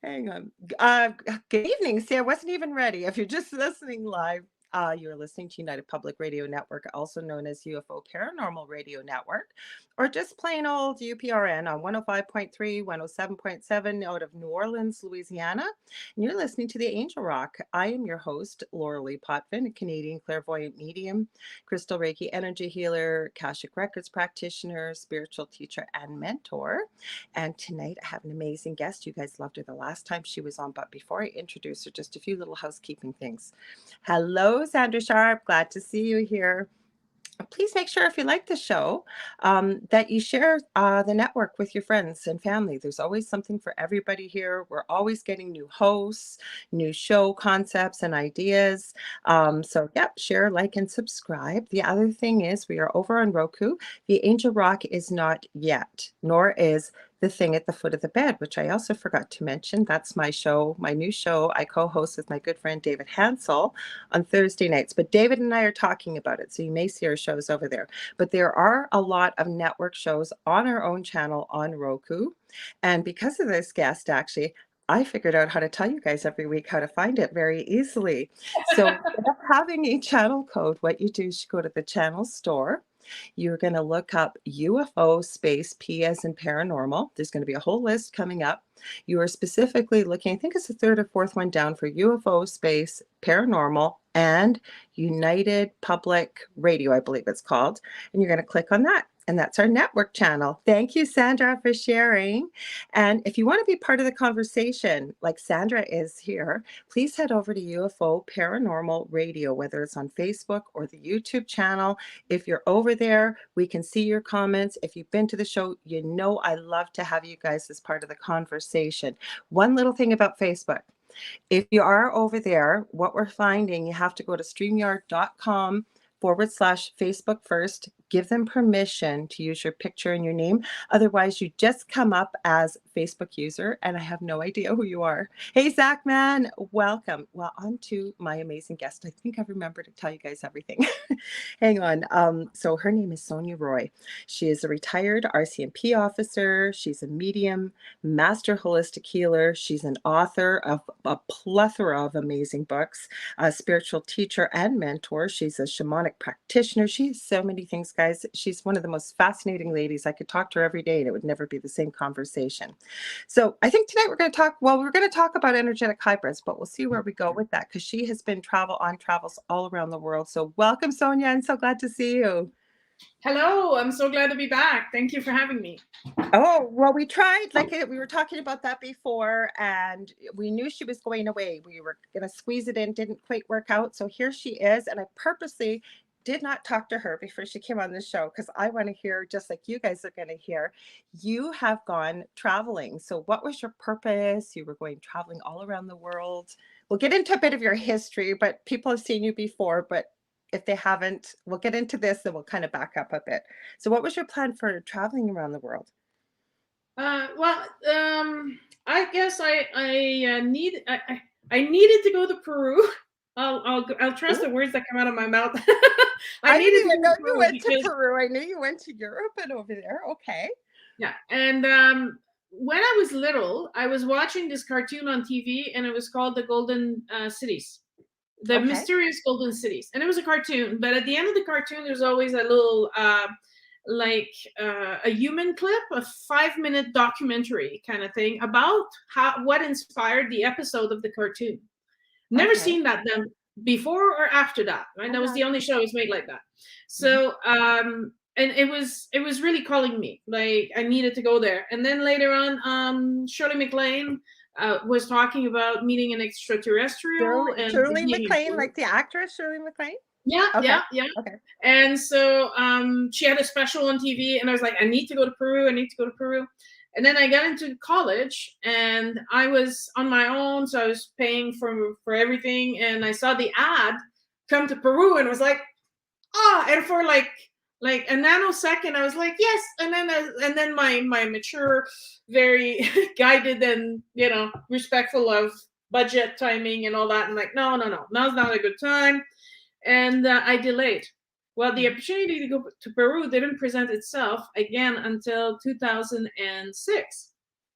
Hang on. Good evening. See, I wasn't even ready. If you're just listening live, you're listening to United Public Radio Network, also known as UFO Paranormal Radio Network, or just plain old UPRN on 105.3, 107.7 out of New Orleans, Louisiana. And you're listening to the Angel Rock. I am your host, Lorilei Potvin, a Canadian clairvoyant medium, crystal Reiki energy healer, Akashic Records practitioner, spiritual teacher, and mentor. And tonight I have an amazing guest. You guys loved her the last time she was on, but before I introduce her, just a few little housekeeping things. Hello, Sandra Sharp. Glad to see you here. Please make sure if you like the show that you share the network with your friends and family. There's always something for everybody here. We're always getting new hosts, new show concepts and ideas. So, yep, share, like, and subscribe. The other thing is we are over on Roku. The Angel Rock is not yet, nor is the thing at the foot of the bed, which I also forgot to mention. That's my show, my new show I co-host with my good friend David Hansel on Thursday nights. But David and I are talking about it, so you may see our shows over there. But there are a lot of network shows on our own channel on Roku. And because of this guest, actually, I figured out how to tell you guys every week how to find it very easily. So instead of having a channel code, what you do is you go to the channel store. You're going to look up UFO space P as in paranormal. There's going to be a whole list coming up. You are specifically looking, I think it's the third or fourth one down, for UFO space paranormal and United Public Radio, I believe it's called. And you're going to click on that. And that's our network channel. Thank you, Sandra, for sharing. And if you want to be part of the conversation, like Sandra is here, please head over to UFO Paranormal Radio, whether it's on Facebook or the YouTube channel. If you're over there, we can see your comments. If you've been to the show, you know I love to have you guys as part of the conversation. One little thing about Facebook. If you are over there, what we're finding, you have to go to StreamYard.com/Facebook first. Give them permission to use your picture and your name. Otherwise, you just come up as Facebook user, and I have no idea who you are. Hey, Zach, man, welcome. Well, on to my amazing guest. I think I remember to tell you guys everything. Hang on. So her name is Sonya Roy. She is a retired RCMP officer. She's a medium, master holistic healer. She's an author of a plethora of amazing books, a spiritual teacher and mentor. She's a shamanic practitioner. She has so many things, guys. She's one of the most fascinating ladies. I could talk to her every day and it would never be the same conversation. So I think tonight we're going to talk about energetic hybrids, but we'll see where we go with that because she has been travels all around the world. So welcome, Sonya. I'm so glad to see you. Hello, I'm so glad to be back. Thank you for having me. Oh, well, we tried, like we were talking about that before, and we knew she was going away. We were going to squeeze it in, didn't quite work out. So here she is. And I purposely did not talk to her before she came on the show because I want to hear, just like you guys are going to hear, you have gone traveling. So what was your purpose? You were going traveling all around the world. We'll get into a bit of your history, but people have seen you before, but if they haven't, we'll get into this and we'll kind of back up a bit. So what was your plan for traveling around the world? I guess I needed to go to Peru. I'll trust the words that come out of my mouth. I didn't even know you went to Peru. I knew you went to Europe and over there. Okay. Yeah, and when I was little, I was watching this cartoon on TV, and it was called The Golden Cities. The Mysterious Golden Cities. And it was a cartoon, but at the end of the cartoon, there's always a little a human clip, a 5-minute documentary kind of thing about what inspired the episode of the cartoon. Never seen that done before or after that, right? That was the only show that was made like that. So and it was really calling me, like I needed to go there. And then later on, Shirley MacLaine was talking about meeting an extraterrestrial. Shirley MacLaine, like the actress Shirley MacLaine? Yeah. Okay. And so she had a special on TV, and I was like, I need to go to Peru. And then I got into college, and I was on my own, so I was paying for everything. And I saw the ad come to Peru, and I was like, and for like a nanosecond, I was like, yes. And then my mature, very guided and respectful of budget, timing, and all that. And like, no, now's not a good time. And I delayed. Well, the opportunity to go to Peru didn't present itself again until 2006.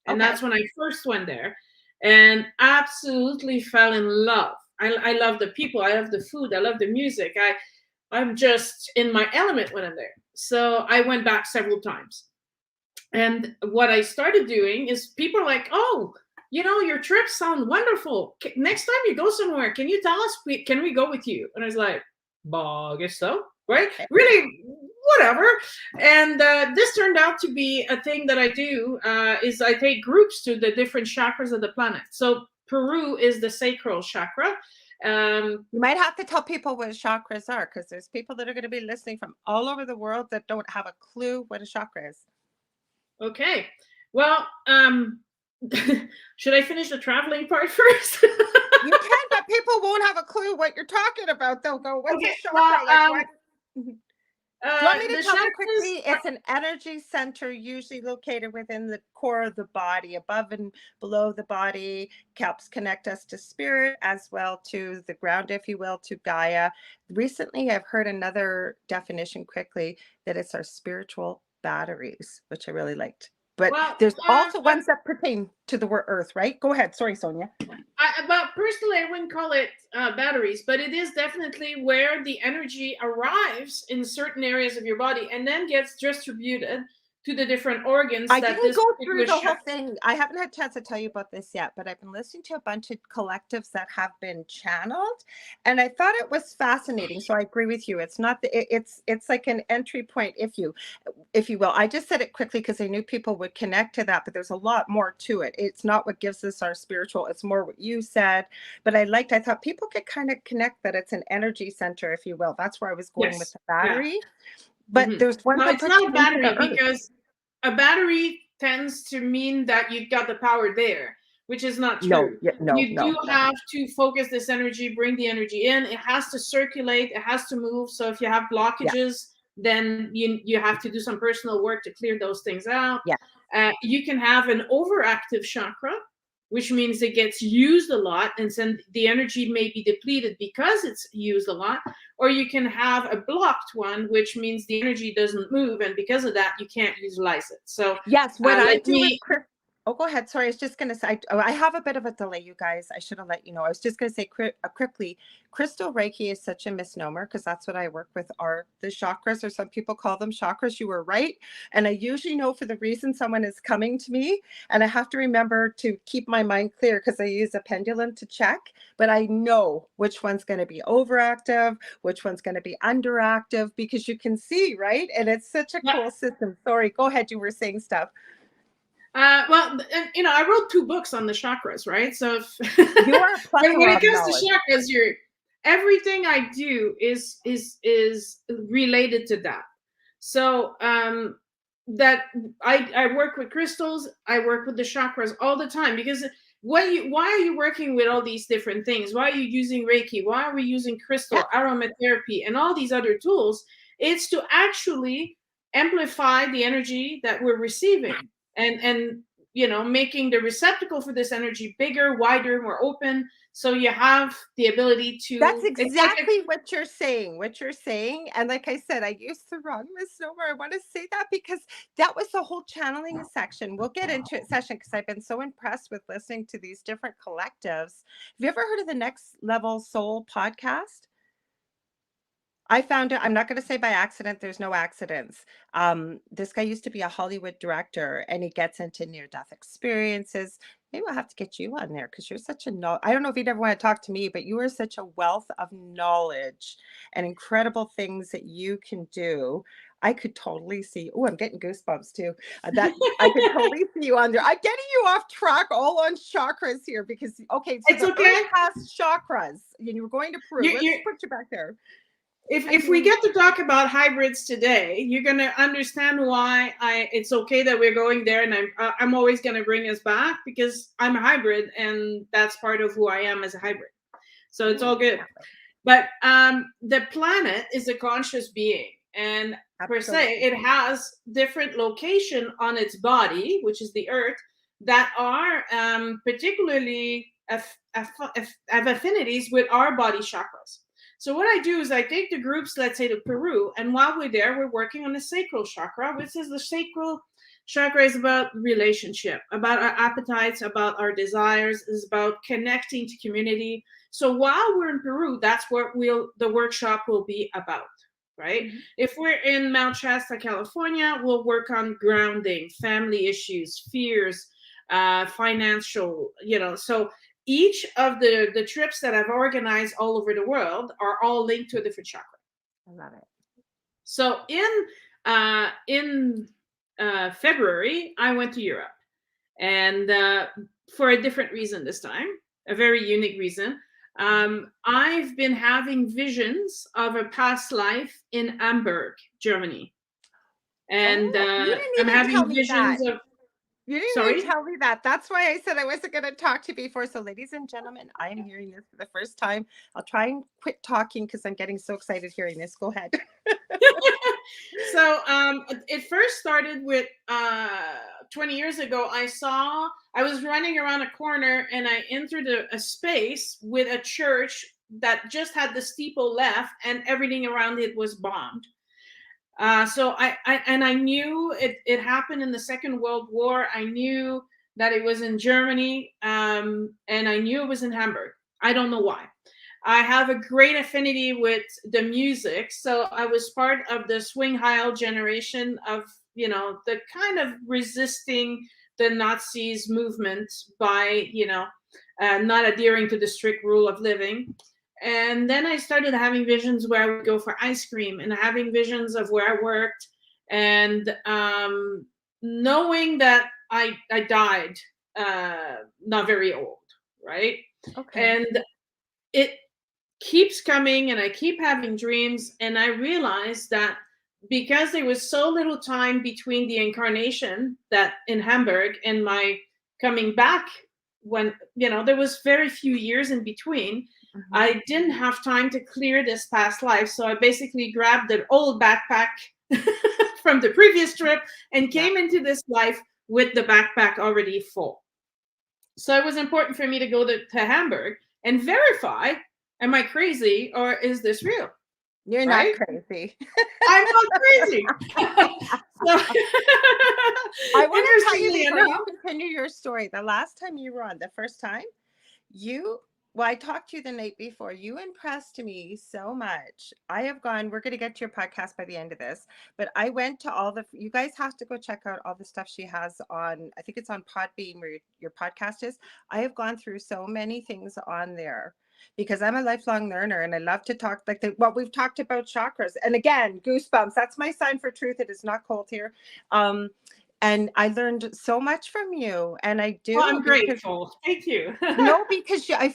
And that's when I first went there. and absolutely fell in love. I love the people. I love the food. I love the music. I'm just in my element when I'm there. So I went back several times. And what I started doing is people are like, oh, your trips sound wonderful. Next time you go somewhere, can you tell us, can we go with you? And I was like, I guess so, right? Really, whatever. And this turned out to be a thing that I do, is I take groups to the different chakras of the planet. So Peru is the sacral chakra. You might have to tell people what chakras are, because there's people that are going to be listening from all over the world that don't have a clue what a chakra is. Okay. Well, should I finish the traveling part first? You can, but people won't have a clue what you're talking about. They'll go, what's a chakra? What? Do you want me to tell you quickly? It's an energy center usually located within the core of the body, above and below the body, helps connect us to spirit as well to the ground, if you will, to Gaia. Recently, I've heard another definition quickly, that it's our spiritual batteries, which I really liked. But there's also ones that pertain to the word earth, right? Go ahead. Sorry, Sonya. But personally, I wouldn't call it batteries, but it is definitely where the energy arrives in certain areas of your body and then gets distributed to the different organs. I didn't go through the whole thing. I haven't had a chance to tell you about this yet, but I've been listening to a bunch of collectives that have been channeled, and I thought it was fascinating. So I agree with you. It's not it's like an entry point, if you will. I just said it quickly because I knew people would connect to that, but there's a lot more to it. It's not what gives us our spiritual. It's more what you said. But I thought people could kind of connect that it's an energy center, if you will. That's where I was going with the battery. Yeah. But there's one. No, it's not a battery, because a battery tends to mean that you've got the power there, which is not true. You do have to focus this energy, bring the energy in. It has to circulate. It has to move. So if you have blockages, then you have to do some personal work to clear those things out. You can have an overactive chakra, which means it gets used a lot, and then the energy may be depleted because it's used a lot. Or you can have a blocked one, which means the energy doesn't move, and because of that, you can't utilize it. So yes, what I do with oh, go ahead. Sorry, I was just going to say, I have a bit of a delay, you guys. I should have let you know. I was just going to say quickly, crystal Reiki is such a misnomer, because that's what I work with, are the chakras, or some people call them chakras. You were right. And I usually know for the reason someone is coming to me, and I have to remember to keep my mind clear, because I use a pendulum to check, but I know which one's going to be overactive, which one's going to be underactive, because you can see, right? And it's such a cool system. Sorry, go ahead. You were saying stuff. Well, I wrote 2 books on the chakras, right? So you are when it comes to chakras, everything I do is related to that. So that I work with crystals, I work with the chakras all the time, because why are you working with all these different things? Why are you using Reiki? Why are we using crystal, aromatherapy, and all these other tools? It's to actually amplify the energy that we're receiving. And making the receptacle for this energy bigger, wider, more open, so you have the ability to. That's exactly what you're saying. And like I said, I used the wrong misnomer. I want to say that because that was the whole channeling section. We'll get into it session, because I've been so impressed with listening to these different collectives. Have you ever heard of the Next Level Soul podcast? I found it, I'm not going to say by accident, there's no accidents. This guy used to be a Hollywood director, and he gets into near-death experiences. Maybe I'll have to get you on there, because you're such a I don't know if you'd ever want to talk to me, but you are such a wealth of knowledge and incredible things that you can do. I could totally see. Oh, I'm getting goosebumps too. That I could totally see you on there. I'm getting you off track all on chakras here, because so it's okay. Earth has chakras, and you were going to Peru. Let's put you back there. If we get to talk about hybrids today, you're going to understand why it's okay that we're going there, and I'm always going to bring us back, because I'm a hybrid, and that's part of who I am as a hybrid. So it's all good. But the planet is a conscious being, and per se, it has different location on its body, which is the Earth, that are particularly have affinities with our body chakras. So what I do is I take the groups, let's say to Peru, and while we're there, we're working on the sacral chakra, which is the Chakra is about relationship, about our appetites, about our desires, is about connecting to community. So while we're in Peru, that's what the workshop will be about, right? Mm-hmm. If we're in Mount Shasta, California, we'll work on grounding, family issues, fears, financial, so each of the trips that I've organized all over the world are all linked to a different chakra. I love it. So in February, I went to Europe, and for a different reason this time, a very unique reason. I've been having visions of a past life in Hamburg, Germany, and You didn't I'm even tell having me that. visions of. You didn't even Sorry. tell me that. That's why I said I wasn't going to talk to you before. So, ladies and gentlemen, I'm hearing this for the first time. I'll try and quit talking because I'm getting so excited hearing this. Go ahead. So it first started with 20 years ago. I was running around a corner and I entered a space with a church that just had the steeple left and everything around it was bombed. So I knew it happened in the Second World War. I knew that it was in Germany, and I knew it was in Hamburg. I don't know why. I have a great affinity with the music, so I was part of the swing Heil generation of the kind of resisting the Nazis movement by not adhering to the strict rule of living. And then I started having visions where I would go for ice cream and having visions of where I worked, and knowing that I died not very old, right? Okay. And it keeps coming and I keep having dreams, and I realized that because there was so little time between the incarnation that in Hamburg and my coming back, when there was very few years in between, I didn't have time to clear this past life. So I basically grabbed the old backpack from the previous trip and came into this life with the backpack already full. So it was important for me to go to Hamburg and verify, am I crazy or is this real? You're right? not crazy. I'm not crazy. I want to tell you Interestingly before enough, you continue your story. The last time you were on, the first time, I talked to you the night before. You impressed me so much. We're going to get to your podcast by the end of this, but I went to you guys have to go check out all the stuff she has on, I think it's on Podbean where your podcast is. I have gone through so many things on there because I'm a lifelong learner and I love to talk what we've talked about chakras. And again, goosebumps. That's my sign for truth. It is not cold here. And I learned so much from you, and I do. Well, I'm grateful. Thank you. No, because I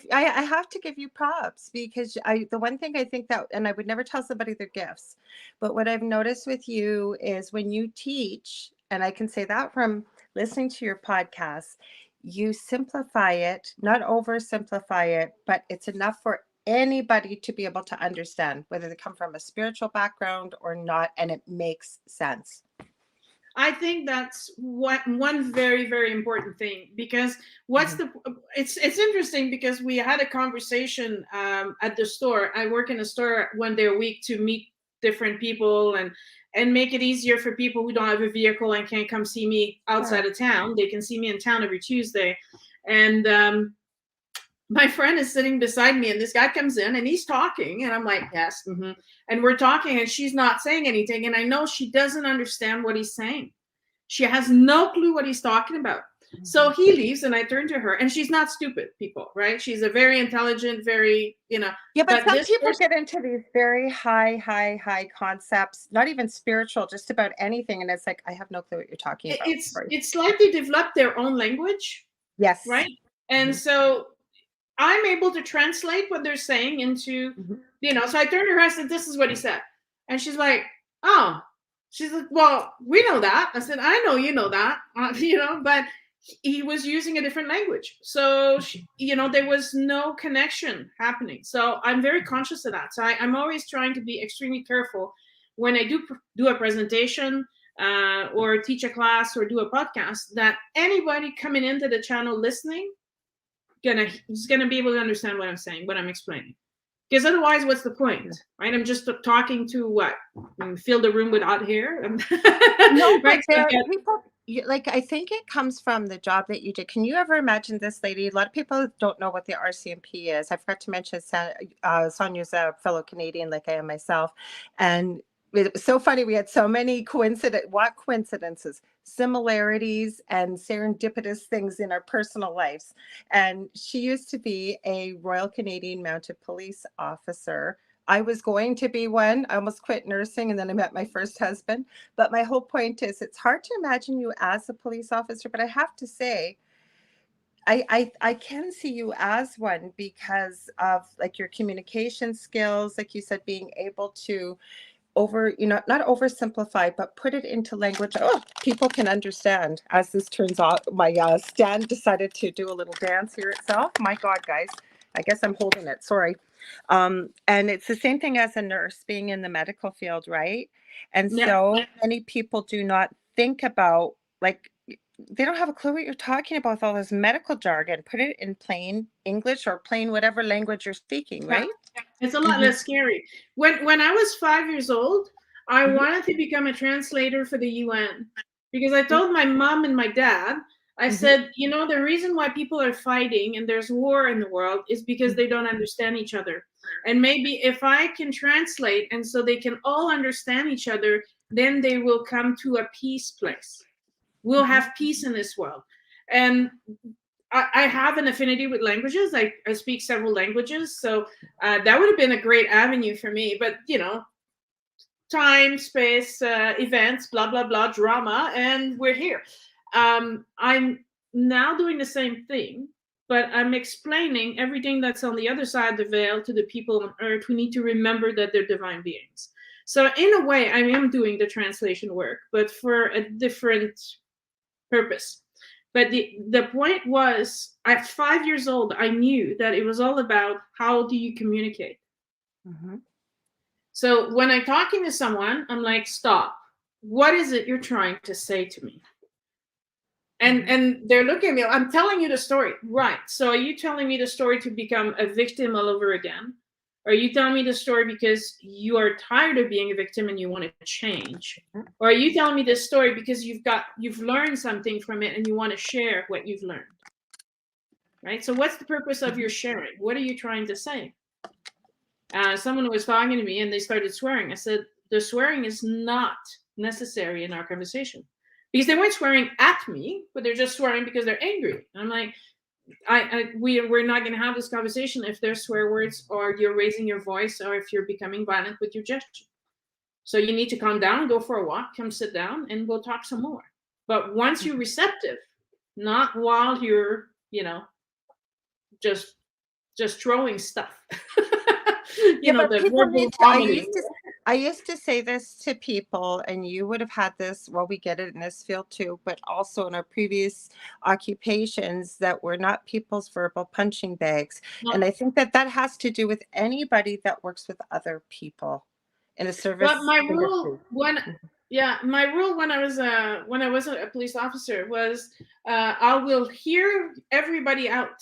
have to give you props because the one thing I think that, and I would never tell somebody their gifts, but what I've noticed with you is when you teach, and I can say that from listening to your podcast, you simplify it, not oversimplify it, but it's enough for anybody to be able to understand, whether they come from a spiritual background or not, and it makes sense. I think that's one very, very important thing, because it's interesting because we had a conversation at the store. I work in a store one day a week to meet different people and make it easier for people who don't have a vehicle and can't come see me outside of town. They can see me in town every Tuesday. And my friend is sitting beside me and this guy comes in and he's talking and I'm like, yes. Mm-hmm. And we're talking and she's not saying anything. And I know she doesn't understand what he's saying. She has no clue what he's talking about. Mm-hmm. So he leaves and I turn to her, and she's not stupid, people, right? She's a very intelligent, very, Yeah, but some people get into these very high concepts, not even spiritual, just about anything. And it's like, I have no clue what you're talking about. It's slightly developed their own language. Yes. Right. And so I'm able to translate what they're saying into, so I turned to her, I said, this is what he said. And she's like, oh, she's like, well, we know that. I said, I know, you know that, but he was using a different language. So, there was no connection happening. So I'm very conscious of that. So I'm always trying to be extremely careful when I do a presentation or teach a class or do a podcast, that anybody coming into the channel listening is gonna be able to understand what I'm saying, what I'm explaining. Because otherwise, what's the point, right? I'm just talking to what? Fill the room with odd hair? No, right? but like, I think it comes from the job that you did. Can you ever imagine this lady? A lot of people don't know what the RCMP is. I forgot to mention Sonia's a fellow Canadian, like I am myself. And it was so funny. We had so many coincidences, similarities, and serendipitous things in our personal lives. And she used to be a Royal Canadian Mounted Police officer. I was going to be one. I almost quit nursing and then I met my first husband. But my whole point is it's hard to imagine you as a police officer, but I have to say, I can see you as one because of like your communication skills, like you said, being able to not oversimplify, but put it into language people can understand. As this turns out, my stand decided to do a little dance here itself. My God, guys, I guess I'm holding it. Sorry. And it's the same thing as a nurse being in the medical field, right? And Yeah. so many people do not think about, like, they don't have a clue what you're talking about with all this medical jargon. Put it in plain English or plain whatever language you're speaking, Yeah. right? It's a lot Mhm. less scary. When I was 5 years old, I Mhm. wanted to become a translator for the UN because I told my mom and my dad, I Mhm. said, you know, the reason why people are fighting and there's war in the world is because they don't understand each other. And maybe if I can translate and so they can all understand each other, then they will come to a peace place. We'll Mhm. have peace in this world. And I have an affinity with languages. I speak several languages. So that would have been a great avenue for me. But, you know, time, space, events, blah, blah, blah, drama, and we're here. I'm now doing the same thing, but I'm explaining everything that's on the other side of the veil to the people on earth who need to remember that they're divine beings. So, in a way, I am doing the translation work, but for a different purpose. But the point was, at 5 years old, I knew that it was all about how do you communicate. Mhm. So when I'm talking to someone, I'm like, stop. What is it you're trying to say to me? And Mhm. and they're looking at me. I'm telling you the story, right? So are you telling me the story to become a victim all over again? Or are you telling me the story because you are tired of being a victim and you want to change? Or are you telling me this story because you've learned something from it and you want to share what you've learned? Right? So what's the purpose of your Mhm. sharing? What are you trying to say? Someone was talking to me and they started swearing. I said, the swearing is not necessary in our conversation because they weren't swearing at me, but they're just swearing because they're angry. And I'm like, we're not going to have this conversation if there's swear words or you're raising your voice or if you're becoming violent with your gesture. So you need to calm down, go for a walk, come sit down, and we'll talk some more. But once you're receptive, not while you're, just just throwing stuff. Yeah, but The people verbal need to. vomiting. I used to say this to people, and you would have had this. Well, we get it in this field too, but also in our previous occupations that we're not people's verbal punching bags. No, And I think that that has to do with anybody that works with other people in a but service my industry. rule when yeah, my rule when I was a police officer was I will hear everybody out.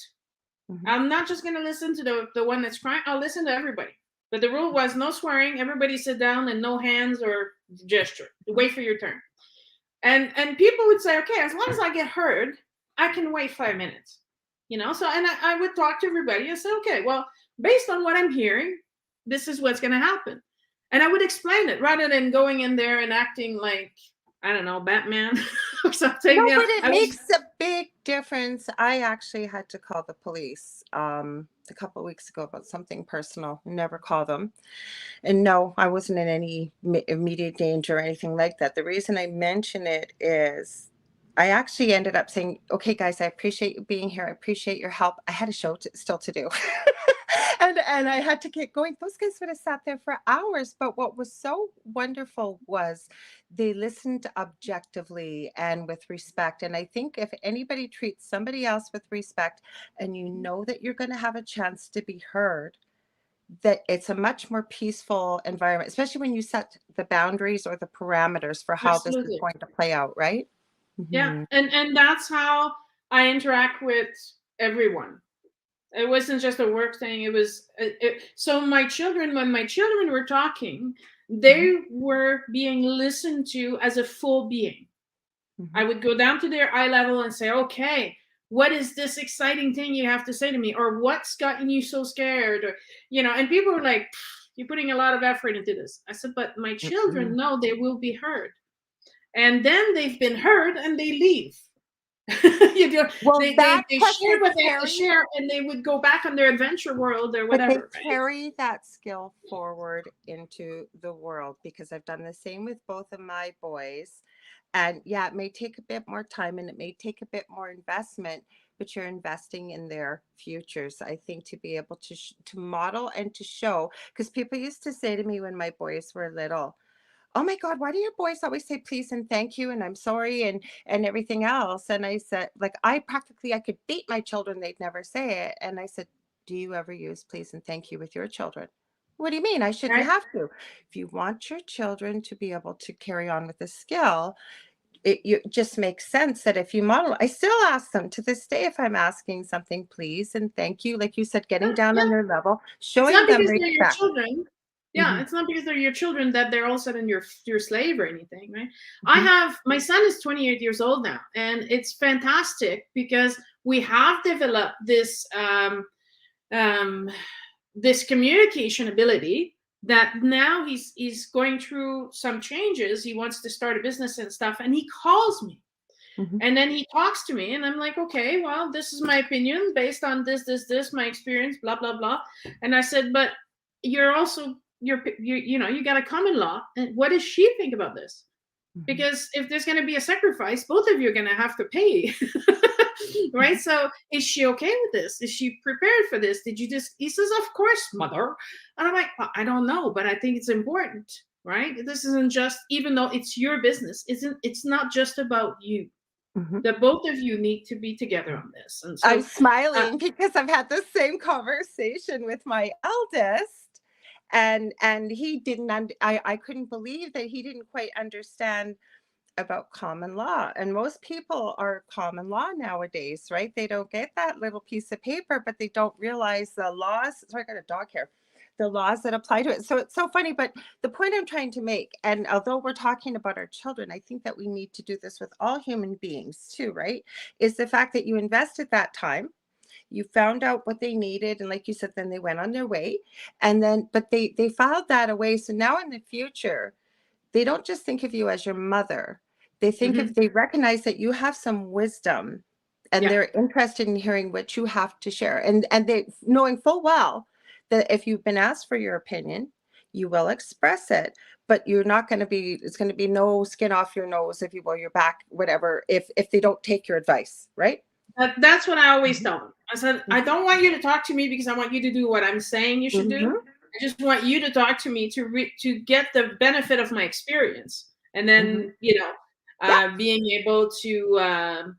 Mhm. I'm not just gonna listen to the one that's crying. I'll listen to everybody. But the rule was no swearing. Everybody sit down and no hands or gesture. Wait for your turn. And people would say, okay, as long as I get heard, I can wait 5 minutes. So and I would talk to everybody and say, okay, well, based on what I'm hearing, this is what's gonna happen. And I would explain it rather than going in there and acting like, I don't know, Batman or something. No, but it I was makes a big difference. I actually had to call the police a couple of weeks ago about something personal. Never call them. And no, I wasn't in any immediate danger or anything like that. The reason I mention it is I actually ended up saying, okay, guys, I appreciate you being here. I appreciate your help. I had a show still to do. And I had to get going. Those guys would have sat there for hours. But what was so wonderful was they listened objectively and with respect. And I think if anybody treats somebody else with respect and you know that you're going to have a chance to be heard, that it's a much more peaceful environment, especially when you set the boundaries or the parameters for how this is absolutely. going to play out, right? Yeah, Mhm. and that's how I interact with everyone. It wasn't just a work thing. It was so my children. When my children were talking, Mhm. they were being listened to as a full being. I would go down to their eye level and say, okay, what is this exciting thing you have to say to me? Or what's gotten you so scared? Or, and people were like, you're putting a lot of effort into this. I said, but my children know they will be heard. And then they've been heard and they leave. Well, they share what they have to share, and they would go back on their adventure world or whatever. But they carry that skill forward into the world, because I've done the same with both of my boys. And yeah, it may take a bit more time and it may take a bit more investment, but you're investing in their futures. I think to be able to model and to show, because people used to say to me when my boys were little, oh my God, why do your boys always say please and thank you and I'm sorry and everything else? And I said, like, I could beat my children, they'd never say it. And I said, do you ever use please and thank you with your children? What do you mean? I shouldn't have to. If you want your children to be able to carry on with the skill, it just makes sense that if you model, I still ask them to this day, if I'm asking something, please and thank you, like you said, getting down on their level, showing them respect. Your children. Yeah, it's not because they're your children that they're all of a sudden your slave or anything, right? My son is 28 years old now, and it's fantastic because we have developed this this communication ability that now he's going through some changes. He wants to start a business and stuff, and he calls me. And then he talks to me, and I'm like, okay, well, this is my opinion based on this, my experience, blah, blah, blah. And I said, but you're also, you got a common law. And what does she think about this? Because if there's going to be a sacrifice, both of you are going to have to pay. Right? So is she okay with this? Is she prepared for this? He says, of course, mother. And I'm like, well, I don't know, but I think it's important, right? This isn't just, even though it's your business, it's not just about you. That both of you need to be together on this. And so, I'm smiling because I've had the same conversation with my eldest, and he didn't. I couldn't believe that he didn't quite understand about common law. And most people are common law nowadays, right? They don't get that little piece of paper, but they don't realize the laws. Sorry, I got a dog here. The laws that apply to it. So it's so funny, but the point I'm trying to make, and although we're talking about our children, I think that we need to do this with all human beings too, right? Is the fact that you invested that time, you found out what they needed, and like you said, then they went on their way, and then, but they filed that away. So now in the future, they don't just think of you as your mother. They think if they recognize that you have some wisdom, and they're interested in hearing what you have to share, and they knowing full well that if you've been asked for your opinion, you will express it, but you're not going to be, it's going to be no skin off your nose, if you will, your back, whatever, if they don't take your advice, right? That's what I always tell them. I said, I don't want you to talk to me because I want you to do what I'm saying you should do. I just want you to talk to me to get the benefit of my experience. And then, being able to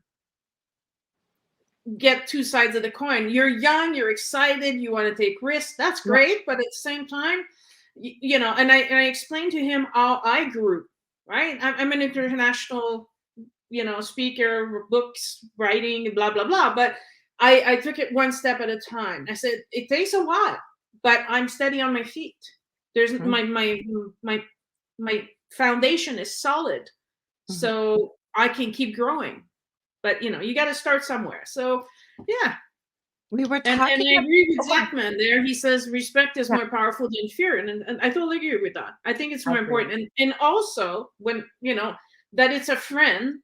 get two sides of the coin. You're young, you're excited, you want to take risks. That's great. But at the same time, and I explained to him how I grew, right? I'm an international, speaker, books, writing, blah, blah, blah. But I took it one step at a time. I said, it takes a while, but I'm steady on my feet. There's my foundation is solid. So I can keep growing. But you got to start somewhere. So yeah, we were talking. And I agree with Zachman there. He says respect is more powerful than fear, and I totally agree with that. I think it's more important, and also when that it's a friend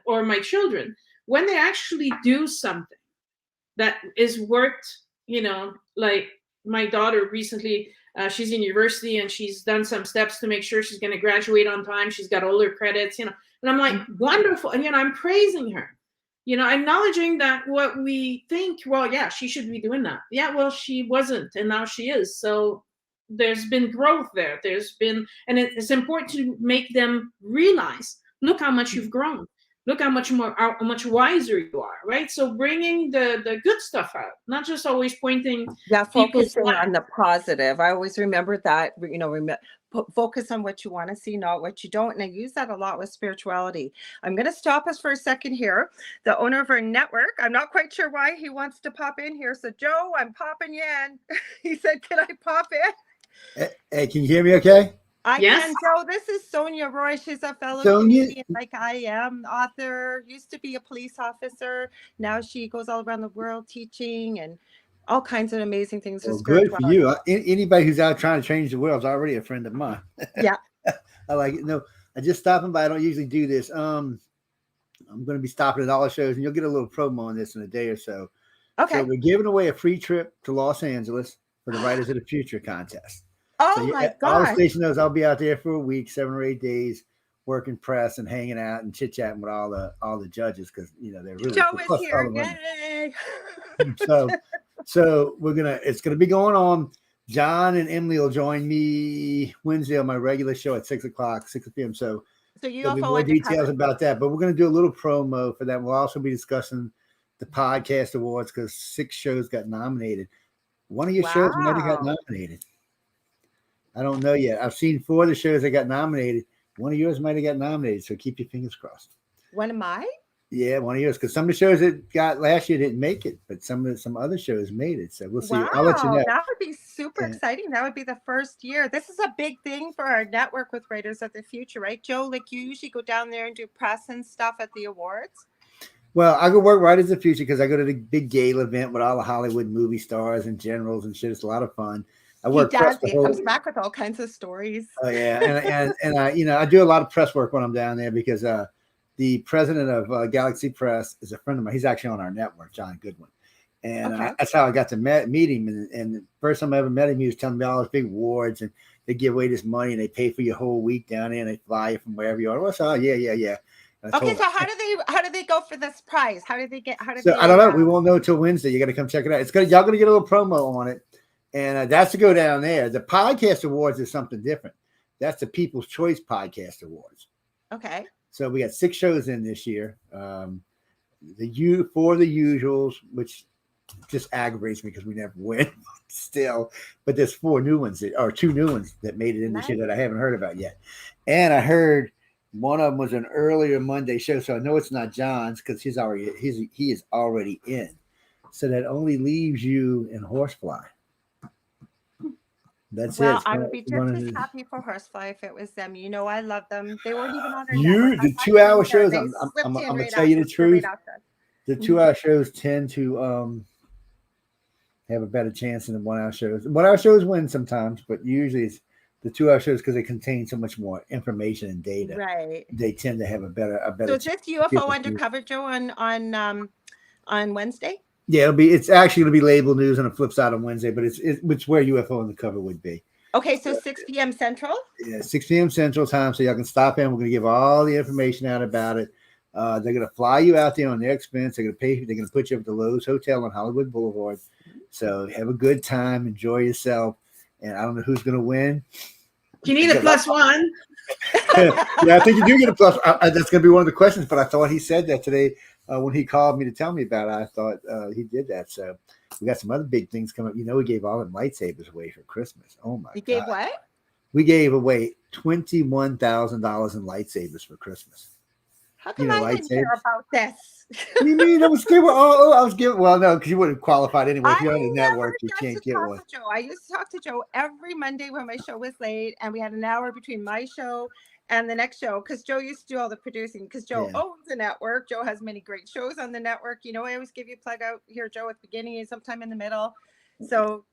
or my children, when they actually do something that is worth, like my daughter recently. She's in university and she's done some steps to make sure she's going to graduate on time. She's got all her credits, and I'm like, wonderful. And, I'm praising her, acknowledging that what we think, well, yeah, she should be doing that. Yeah, well, she wasn't, and now she is. So there's been growth there. And it's important to make them realize, look how much you've grown. Look how much wiser you are, right? So bringing the good stuff out, not just always pointing. Yeah, focusing on the positive. I always remember that, focus on what you want to see, not what you don't. And I use that a lot with spirituality. I'm going to stop us for a second here. The owner of our network, I'm not quite sure why he wants to pop in here. So Joe, I'm popping you in. He said, can I pop in? Hey, can you hear me okay? I Yes. can, Joe. This is Sonya Roy. She's a fellow Sonya, Canadian, like I am, author, used to be a police officer. Now she goes all around the world teaching and all kinds of amazing things with well, good for you. spirituality. Anybody who's out trying to change the world is already a friend of mine. Yeah. I like it. No, I just stopping by. I don't usually do this. I'm going to be stopping at all the shows, and you'll get a little promo on this in a day or so. So Okay. we're giving away a free trip to Los Angeles for the Writers of the Future contest. So Oh my all the gosh. station knows I'll be out there for a week, 7 or 8 days, working press and hanging out and chit chatting with all the judges because they're really Joe cool. is Plus all here. the women. Yay. So it's gonna be going on. John and Emily will join me Wednesday on my regular show at 6 o'clock, 6 p.m. So there'll be UFO more details undercover. about that. But we're gonna do a little promo for that. We'll also be discussing the podcast awards because 6 shows got nominated. One of your shows might have got Wow. nominated. I don't know yet. I've seen 4 of the shows that got nominated. One of yours might have got nominated. So keep your fingers crossed. When am I? Yeah, one of yours. Because some of the shows that got last year didn't make it, but some other shows made it. So we'll see. I'll let you Wow, know. that would be super Yeah. exciting. That would be the first year. This is a big thing for our network with Writers of the Future, right, Joe? Like you usually go down there and do press and stuff at the awards. Well, I go work Writers of the Future because I go to the big gala event with all the Hollywood movie stars and generals and shit. It's a lot of fun. I He work press does. the He whole. comes back with all kinds of stories. Oh yeah, and I do a lot of press work when I'm down there because the president of Galaxy Press is a friend of mine. He's actually on our network, John Goodwin, and Okay. that's how I got to meet him. And the first time I ever met him, he was telling me all these big awards and they give away this money and they pay for your whole week down there and they fly you from wherever you are. Well, so yeah. And I Okay, told so him, how do they go for this prize? How do they so I don't know. We won't know till Wednesday. You got to come check it out. Y'all gonna get a little promo on it, and that's to go down there. The podcast awards is something different. That's the People's Choice Podcast Awards. Okay. So we got 6 shows in this year. For the usuals, which just aggravates me because we never win still. But there's 4 new ones or 2 new ones that made it in this year that I haven't heard about yet. And I heard one of them was an earlier Monday show, so I know it's not John's because he is already in. So that only leaves you in Horsefly. That's Well, it. I would be just as happy for Horsefly if it was them. You know, I love them. They weren't even on our network. The 2-hour shows. They I'm slipped in gonna right tell you the after, truth. right after. The 2-hour shows tend to have a better chance than the 1-hour shows. 1-hour shows win sometimes, but usually it's the 2-hour shows because they contain so much more information and data. Right. They tend to have a better. So is this UFO Undercover, Joe, on Wednesday? Yeah, it's actually going to be label news on the flip side on Wednesday, but it's where UFO Undercover would be. Okay, so 6 p.m. Central? Yeah, 6 p.m. Central time, so y'all can stop in. We're going to give all the information out about it. They're going to fly you out there on their expense. They're going to pay you. They're going to put you up at the Lowe's Hotel on Hollywood Boulevard. So have a good time, enjoy yourself. And I don't know who's going to win. You need a +1. Yeah, I think you do get a plus. That's going to be one of the questions. But I thought he said that today when he called me to tell me about it. I thought he did that. So we got some other big things coming up. You know, we gave all them lightsabers away for Christmas. Oh my God! You gave what? We gave away $21,000 in lightsabers for Christmas. How come I didn't hear about this? What do you mean? I was giving. I was giving. Well, no, because you wouldn't have qualified anyway. If you're on the network, you can't get one. I used to talk to Joe every Monday when my show was late, and we had an hour between my show and the next show because Joe used to do all the producing because Joe owns the network. Joe has many great shows on the network. You know, I always give you a plug out here, Joe, at the beginning and sometime in the middle. So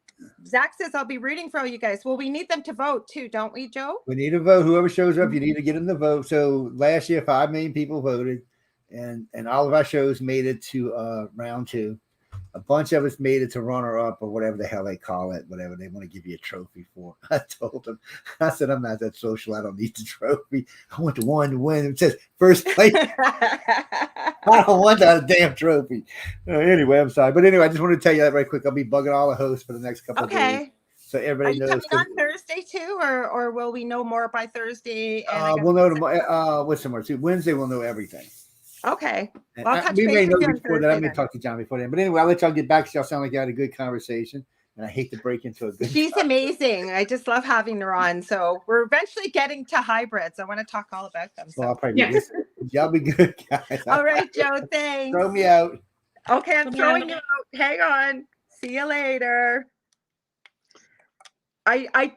Zach says I'll be rooting for all you guys. Well, we need them to vote too, don't we, Joe? We need a vote. Whoever shows up, you need to get them to vote. So last year, 5 million people voted, and all of our shows made it to round 2. A bunch of us made it to runner-up or whatever the hell they call it, whatever they want to give you a trophy for. I told them, I said, I'm not that social. I don't need the trophy. I want the one to win. It says first place. I don't want that damn trophy. Anyway, I'm sorry. But anyway, I just wanted to tell you that right quick. I'll be bugging all the hosts for the next couple of days. So everybody knows. Are you coming on Thursday too, or will we know more by Thursday? We'll know tomorrow. What's tomorrow? Wednesday, we'll know everything. Okay. Well, We may know before that. I may talk to John before then. But anyway, I'll let y'all get back. Y'all sound like you had a good conversation. And I hate to break into a good. She's amazing. I just love having her on. So we're eventually getting to hybrids. I want to talk all about them. So. Well, I'll probably y'all be good, guys. All right, Joe. Thanks. Throw me out. Okay, I'm throwing you out. Hang on. See you later. I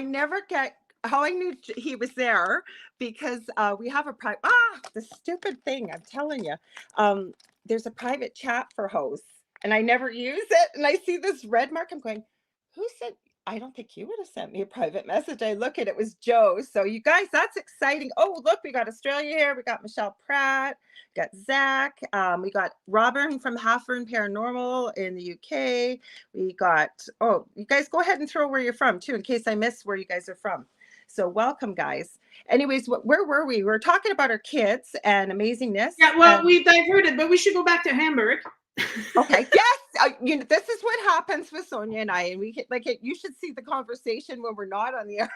never get how I knew he was there because we have a private. The stupid thing! I'm telling you, there's a private chat for hosts, and I never use it. And I see this red mark. I'm going, who said? I don't think you would have sent me a private message. I look at it was Joe. So you guys, that's exciting. Oh, look, we got Australia here. We got Michelle Pratt. We got Zach. We got Robin from Halfern Paranormal in the UK. We got, oh, you guys go ahead and throw where you're from too, in case I miss where you guys are from. So welcome, guys. Anyways, where were we? We were talking about our kids and amazingness. Yeah, well, we diverted, but we should go back to Hamburg. Okay. Yes. This is what happens with Sonya and I, and we like it. You should see the conversation when we're not on the air.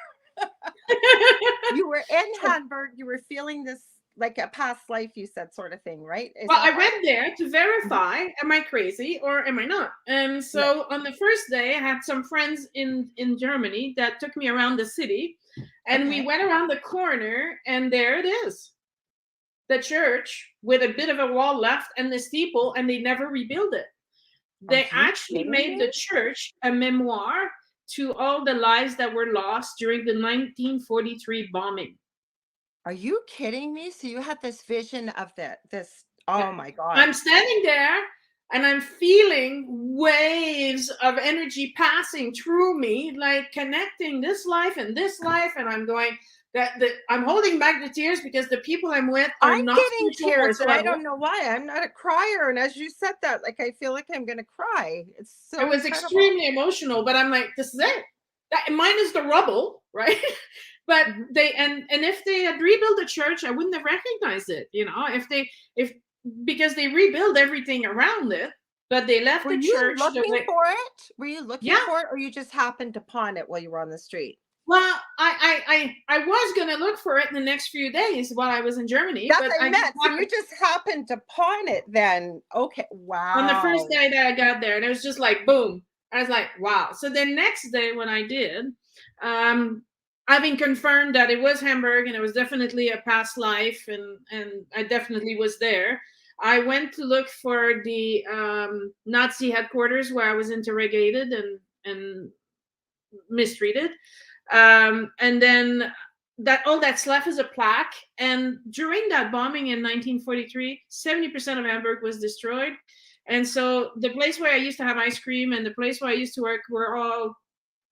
You were in Hamburg. You were feeling this like a past life, you said, sort of thing, right? Well, I went there to verify, am I crazy or am I not? And so on the first day, I had some friends in Germany that took me around the city, and we went around the corner, and there it is. The church with a bit of a wall left and the steeple, and they never rebuilt it. They actually made the church a memoir to all the lives that were lost during the 1943 bombing. Are you kidding me? So you had this vision of this, oh my God. I'm standing there and I'm feeling waves of energy passing through me, like connecting this life and this life, and I'm going, I'm holding back the tears because the people I'm with are I'm not getting tears, and I whatsoever. don't know why. I'm not a crier, and as you said that, like I feel like I'm gonna cry. It's so. It was incredible. extremely emotional, but I'm like, this is it. Mine is the rubble, right? But they and if they had rebuilt the church, I wouldn't have recognized it, you know. Because they rebuilt everything around it, but they left the church. Were you looking for it? Were you looking for it, or you just happened upon it while you were on the street? Well, I was gonna look for it in the next few days while I was in Germany. That's what I meant. So you just happened upon it then. Okay. Wow. On the first day that I got there, and it was just like boom. I was like, wow. So the next day when I did, having confirmed that it was Hamburg and it was definitely a past life, and I definitely was there, I went to look for the Nazi headquarters where I was interrogated and mistreated. And then all that's left is a plaque. And during that bombing in 1943, 70% of Hamburg was destroyed. And so the place where I used to have ice cream and the place where I used to work were all,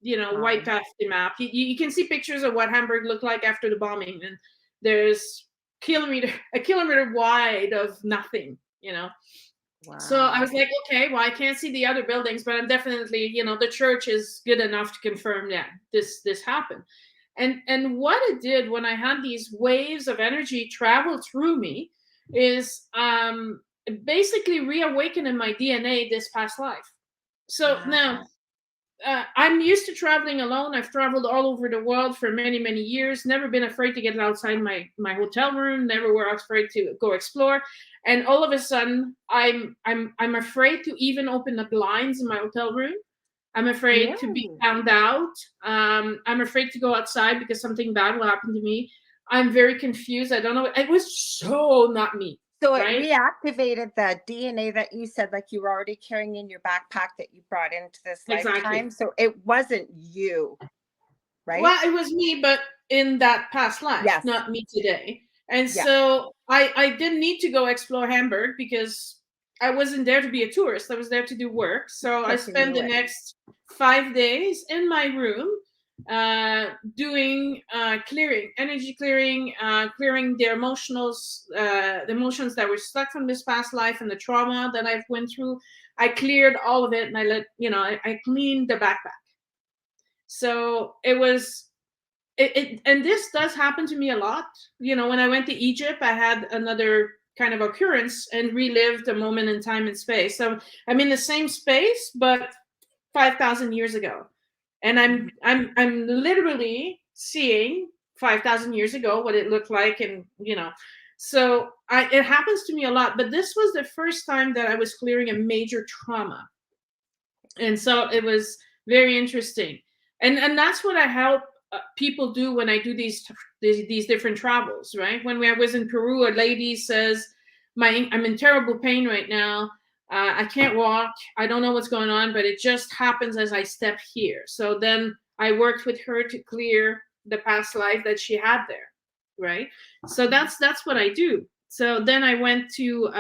wiped off the map. You can see pictures of what Hamburg looked like after the bombing, and there's a kilometer wide of nothing, Wow. So I was like, okay, well, I can't see the other buildings, but I'm definitely, the church is good enough to confirm that this happened. And what it did when I had these waves of energy travel through me is basically reawakening my DNA this past life. So now I'm used to traveling alone. I've traveled all over the world for many, many years, never been afraid to get outside my hotel room, never were afraid to go explore. And all of a sudden, I'm afraid to even open the blinds in my hotel room. I'm afraid to be found out. I'm afraid to go outside because something bad will happen to me. I'm very confused. I don't know. It was so not me. So it reactivated the DNA that you said, like you were already carrying in your backpack that you brought into this lifetime. So it wasn't you, right? Well, it was me, but in that past life, not me today. And so I didn't need to go explore Hamburg because I wasn't there to be a tourist. I was there to do work. So I spent the next 5 days in my room doing energy clearing, clearing the emotions that were stuck from this past life and the trauma that I've went through. I cleared all of it, and I cleaned the backpack. So it was. And this does happen to me a lot. When I went to Egypt, I had another kind of occurrence and relived a moment in time and space. So I'm in the same space, but 5,000 years ago, and I'm literally seeing 5,000 years ago what it looked like, and so it happens to me a lot. But this was the first time that I was clearing a major trauma, and so it was very interesting, and that's what I help people do when I do these different travels, right? When I was in Peru, a lady says, I'm in terrible pain right now. I can't walk. I don't know what's going on, but it just happens as I step here. So then I worked with her to clear the past life that she had there, right? So that's what I do. So then I went to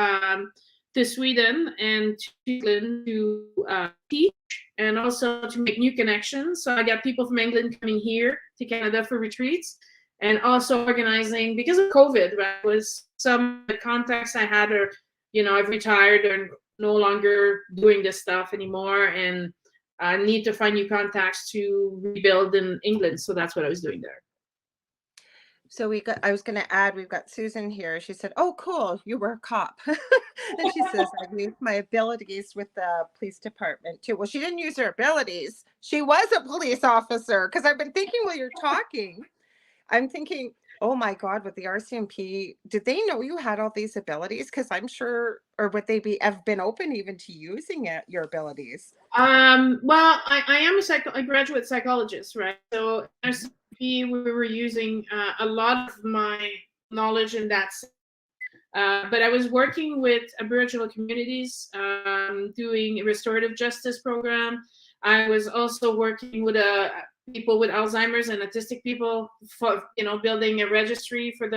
Sweden and to England to teach and also to make new connections. So I got people from England coming here to Canada for retreats, and also organizing, because of COVID, right, was some of the contacts I had are, I've retired or no longer doing this stuff anymore, and I need to find new contacts to rebuild in England. So that's what I was doing there. So I was going to add, we've got Susan here. She said, oh, cool, you were a cop. And she says, I've used my abilities with the police department too. Well, she didn't use her abilities. She was a police officer, because I've been thinking while you're talking, I'm thinking, oh my God, with the RCMP, did they know you had all these abilities? Because I'm sure, or would they have been open even to using your abilities? Well, I am a graduate psychologist, right? So RCMP, we were using a lot of my knowledge in that sense. But I was working with Aboriginal communities, doing a restorative justice program. I was also working with people with Alzheimer's and autistic people for, building a registry for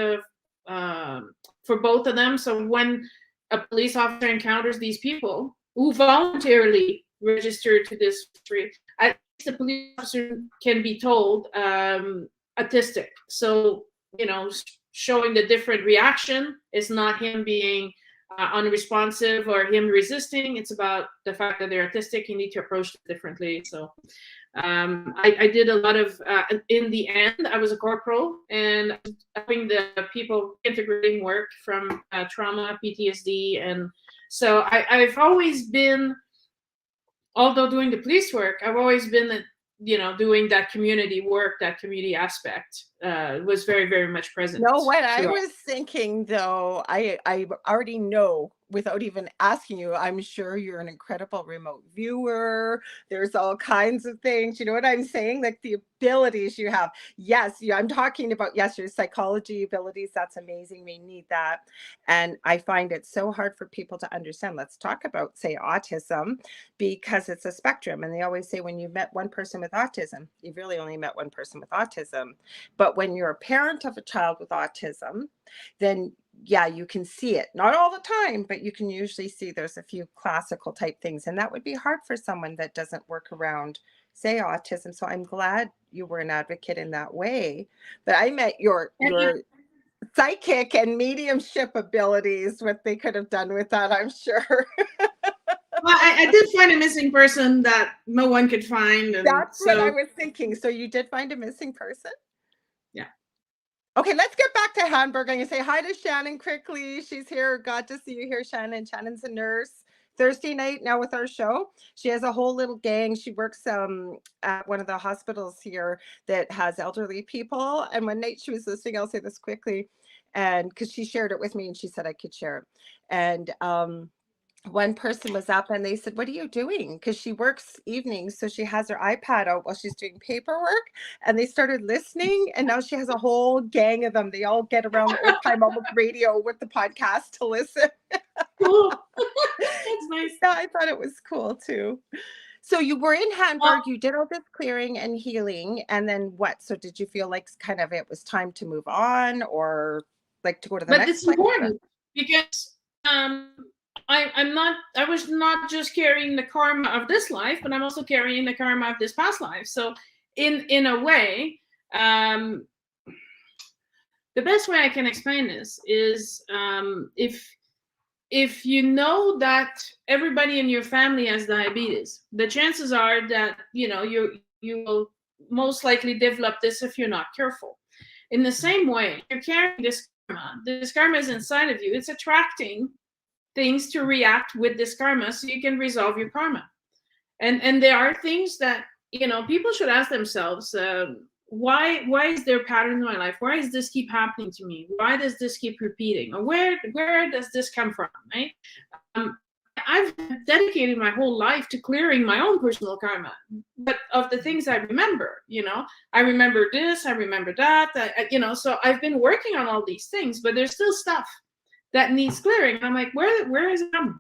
both of them. So when a police officer encounters these people who voluntarily registered to this registry, at least the police officer can be told autistic. So, showing the different reaction is not him being unresponsive or him resisting. It's about the fact that they're autistic. You need to approach it differently. So I did a lot of, in the end, I was a corporal and helping the people integrating work from trauma, PTSD. And so I've always been, although doing the police work, I've always been doing that community work, that community aspect was very, very much present. No, what I was thinking, though, I already know without even asking you, I'm sure you're an incredible remote viewer. There's all kinds of things. You know what I'm saying? Like the abilities you have. Yes, I'm talking about, yes, your psychology abilities. That's amazing. We need that. And I find it so hard for people to understand. Let's talk about, say, autism, because it's a spectrum. And they always say when you've met one person with autism, you've really only met one person with autism. But when you're a parent of a child with autism, then yeah, you can see it. Not all the time, but you can usually see there's a few classical type things. And that would be hard for someone that doesn't work around, say, autism. So I'm glad you were an advocate in that way. But I met your psychic and mediumship abilities, what they could have done with that, I'm sure. Well, I did find a missing person that no one could find. And that's what I was thinking. So you did find a missing person? Yeah. Okay, let's get back to Hamburg. I'm going to say hi to Shannon quickly. She's here. Glad to see you here, Shannon. Shannon's a nurse. Thursday night now with our show. She has a whole little gang. She works at one of the hospitals here that has elderly people. And one night she was listening, I'll say this quickly, and because she shared it with me and she said I could share it. And one person was up and they said, what are you doing? Because she works evenings. So she has her iPad out while she's doing paperwork, and they started listening. And now she has a whole gang of them. They all get around the old time almost radio with the podcast to listen. Cool. That's nice. Yeah, I thought it was cool too. So you were in Hamburg, you did all this clearing and healing. And then what? So did you feel like kind of it was time to move on, or like to go to the next place? But it's important because I was not just carrying the karma of this life, but I'm also carrying the karma of this past life. So in a way, the best way I can explain this is if you know that everybody in your family has diabetes, the chances are that you will most likely develop this if you're not careful. In the same way, you're carrying this karma. This karma is inside of you. It's attracting things to react with this karma so you can resolve your karma. And there are things that, people should ask themselves, why is there a pattern in my life? Why does this keep happening to me? Why does this keep repeating? Or where does this come from, right? I've dedicated my whole life to clearing my own personal karma, but of the things I remember, I remember this, I remember that, so I've been working on all these things, but there's still stuff that needs clearing. And I'm like, where is it from?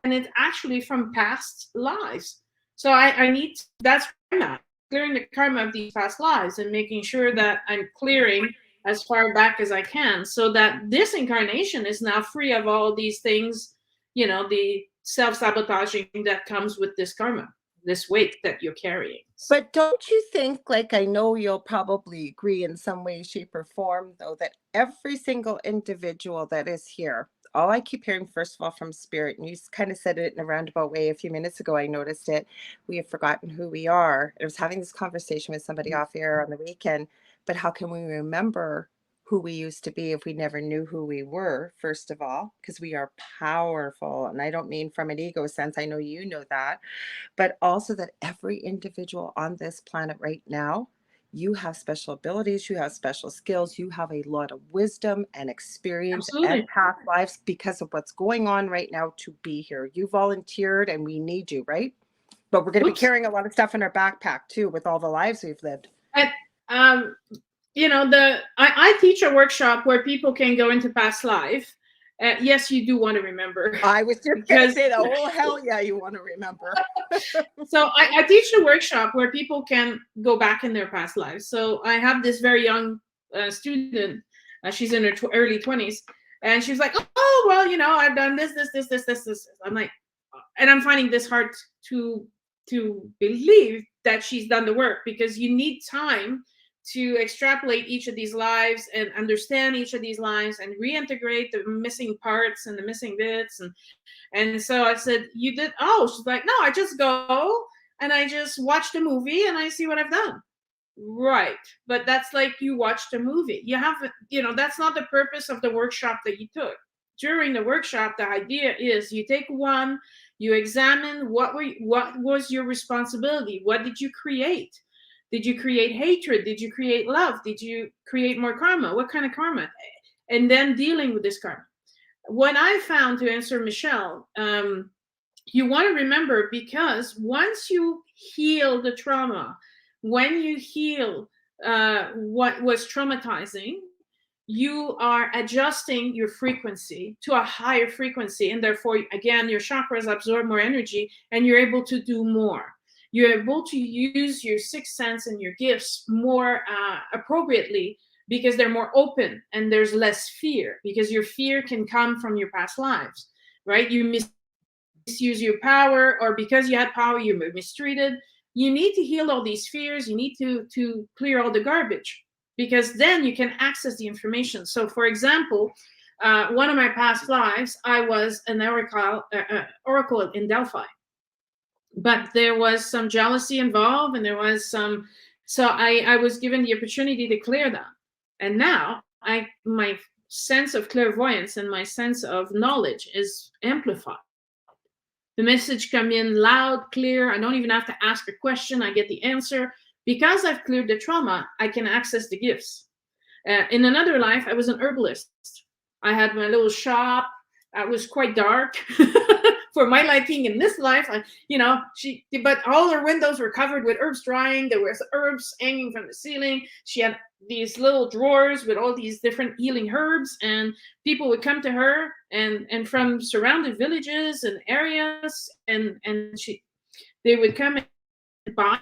And it's actually from past lives. So I need, that's where I'm at. clearing the karma of these past lives and making sure that I'm clearing as far back as I can, so that this incarnation is now free of all these things, the self-sabotaging that comes with this karma, this weight that you're carrying. But don't you think, like, I know you'll probably agree in some way, shape, or form, though, that every single individual that is here, all I keep hearing, first of all, from spirit, and you kind of said it in a roundabout way a few minutes ago, I noticed it, we have forgotten who we are. I was having this conversation with somebody off air on the weekend, but how can we remember who we used to be if we never knew who we were, first of all, because we are powerful. And I don't mean from an ego sense, I know you know that, but also that every individual on this planet right now, you have special abilities, you have special skills, you have a lot of wisdom and experience and Absolutely. past lives because of what's going on right now to be here. You volunteered and we need you, right? But we're going to be Oops. carrying a lot of stuff in our backpack too with all the lives we've lived. And, I teach a workshop where people can go into past life. Yes, you do want to remember. I was just going to say that. Oh, hell yeah, you want to remember. So I teach a workshop where people can go back in their past lives. So I have this very young student. She's in her early 20s. And she's like, oh, well, I've done this. I'm like, and I'm finding this hard to believe that she's done the work, because you need time to extrapolate each of these lives and understand each of these lives and reintegrate the missing parts and the missing bits. And so I said, you did? Oh, she's like, no, I just go and I just watch the movie and I see what I've done. Right. But that's like, you watched a movie. You haven't, that's not the purpose of the workshop that you took. During the workshop, the idea is you take one, you examine what was your responsibility? What did you create? Did you create hatred? Did you create love? Did you create more karma? What kind of karma? And then dealing with this karma. What I found, to answer Michelle, you want to remember, because once you heal the trauma, when you heal what was traumatizing, you are adjusting your frequency to a higher frequency. And therefore, again, your chakras absorb more energy and you're able to do more. You're able to use your sixth sense and your gifts more appropriately, because they're more open and there's less fear, because your fear can come from your past lives, right? You misuse your power, or because you had power, you were mistreated. You need to heal all these fears. You need to clear all the garbage, because then you can access the information. So, for example, one of my past lives, I was an oracle in Delphi. But there was some jealousy involved, and there was some. So I was given the opportunity to clear that, and now my sense of clairvoyance and my sense of knowledge is amplified. The message come in loud, clear. I don't even have to ask a question. I get the answer. Because I've cleared the trauma, I can access the gifts. In another life, I was an herbalist. I had my little shop. I was quite dark for my liking. In this life, but all her windows were covered with herbs drying. There was herbs hanging from the ceiling. She had these little drawers with all these different healing herbs, and people would come to her and from surrounding villages and areas, and they would come and buy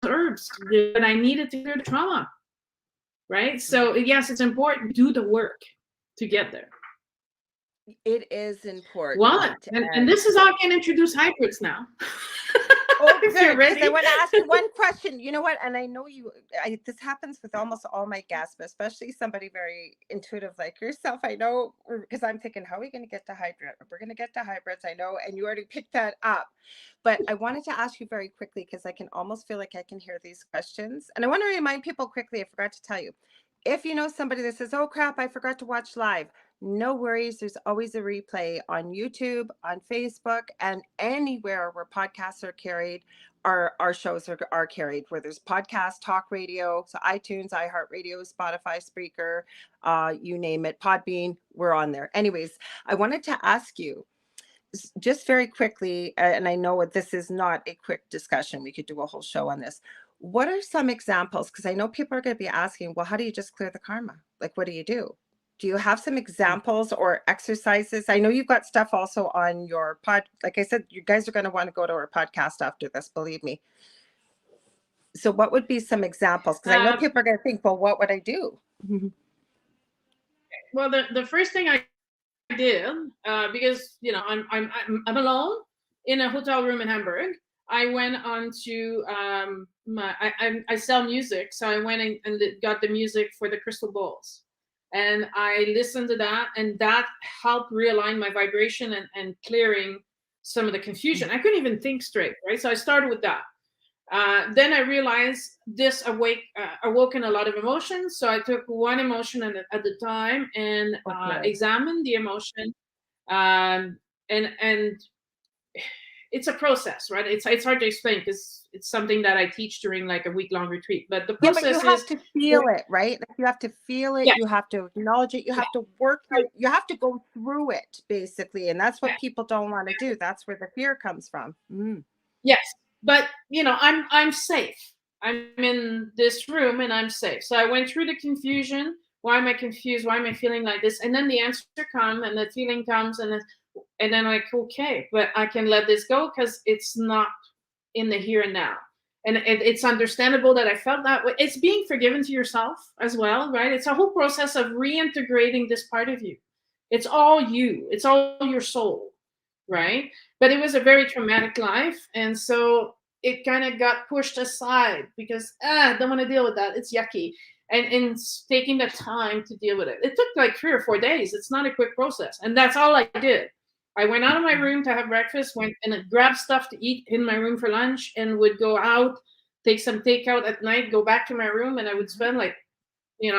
herbs that I needed to clear the trauma. Right? So yes, it's important to do the work to get there. It is important. What? And this is how I can introduce hybrids now. Oh, good. I want to ask you one question. You know what? And I know this happens with almost all my guests, but especially somebody very intuitive like yourself. I know, because I'm thinking, how are we going to get to hybrid? We're going to get to hybrids. I know. And you already picked that up. But I wanted to ask you very quickly, because I can almost feel like I can hear these questions. And I want to remind people quickly, I forgot to tell you, if you know somebody that says, oh crap, I forgot to watch live, no worries. There's always a replay on YouTube, on Facebook, and anywhere where podcasts are carried. Our shows are carried, where there's podcast, talk radio, so iTunes, iHeartRadio, Spotify, Spreaker, you name it, Podbean, we're on there. Anyways, I wanted to ask you just very quickly, and I know this is not a quick discussion. We could do a whole show on this. What are some examples? Because I know people are going to be asking, well, how do you just clear the karma? Like, what do you do? Do you have some examples or exercises? I know you've got stuff also on your pod. Like I said, you guys are going to want to go to our podcast after this, believe me. So what would be some examples? Because I know people are going to think, well, what would I do? Well, the first thing I did, because I'm alone in a hotel room in Hamburg. I went on to I sell music, so I went and got the music for the crystal bowls, and I listened to that, and that helped realign my vibration and clearing some of the confusion. I couldn't even think straight, right? So I started with that. Then I realized this awoken a lot of emotions. So I took one emotion at the time and examined the emotion. And it's a process, right? It's hard to explain because it's something that I teach during like a week-long retreat. But the process but you have to feel it, right? Like you have to feel it. Yeah. You have to acknowledge it. You have to work through. You have to go through it, basically, and that's what people don't want to do. That's where the fear comes from. Yes, but I'm safe. I'm in this room and I'm safe. So I went through the confusion. Why am I confused? Why am I feeling like this? And then the answer comes and the feeling comes and then like, okay, but I can let this go because it's not in the here and now. And it's understandable that I felt that way. It's being forgiven to yourself as well, right? It's a whole process of reintegrating this part of you. It's all you. It's all your soul, right? But it was a very traumatic life. And so it kind of got pushed aside because I don't want to deal with that. It's yucky. And taking the time to deal with it. It took like 3 or 4 days. It's not a quick process. And that's all I did. I went out of my room to have breakfast, went and grabbed stuff to eat in my room for lunch, and would go out, take some takeout at night, go back to my room, and I would spend like,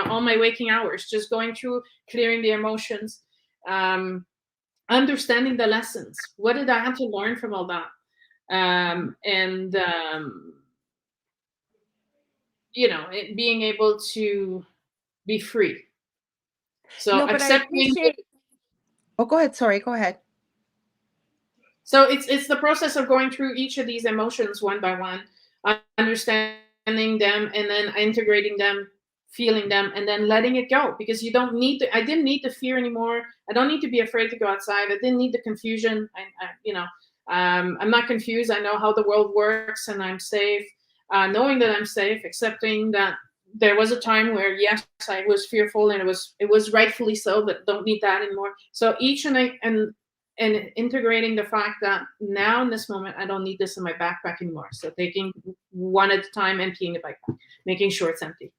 all my waking hours just going through, clearing the emotions, understanding the lessons. What did I have to learn from all that? Being able to be free. So accepting. Oh, go ahead. Sorry, go ahead. So it's the process of going through each of these emotions one by one, understanding them, and then integrating them, feeling them, and then letting it go. Because you don't need to. I didn't need the fear anymore. I don't need to be afraid to go outside. I didn't need the confusion. I'm not confused. I know how the world works, and I'm safe. Knowing that I'm safe, accepting that there was a time where yes, I was fearful, and it was rightfully so, but don't need that anymore. So each and integrating the fact that now in this moment, I don't need this in my backpack anymore. So taking one at a time, emptying the backpack, making sure it's empty.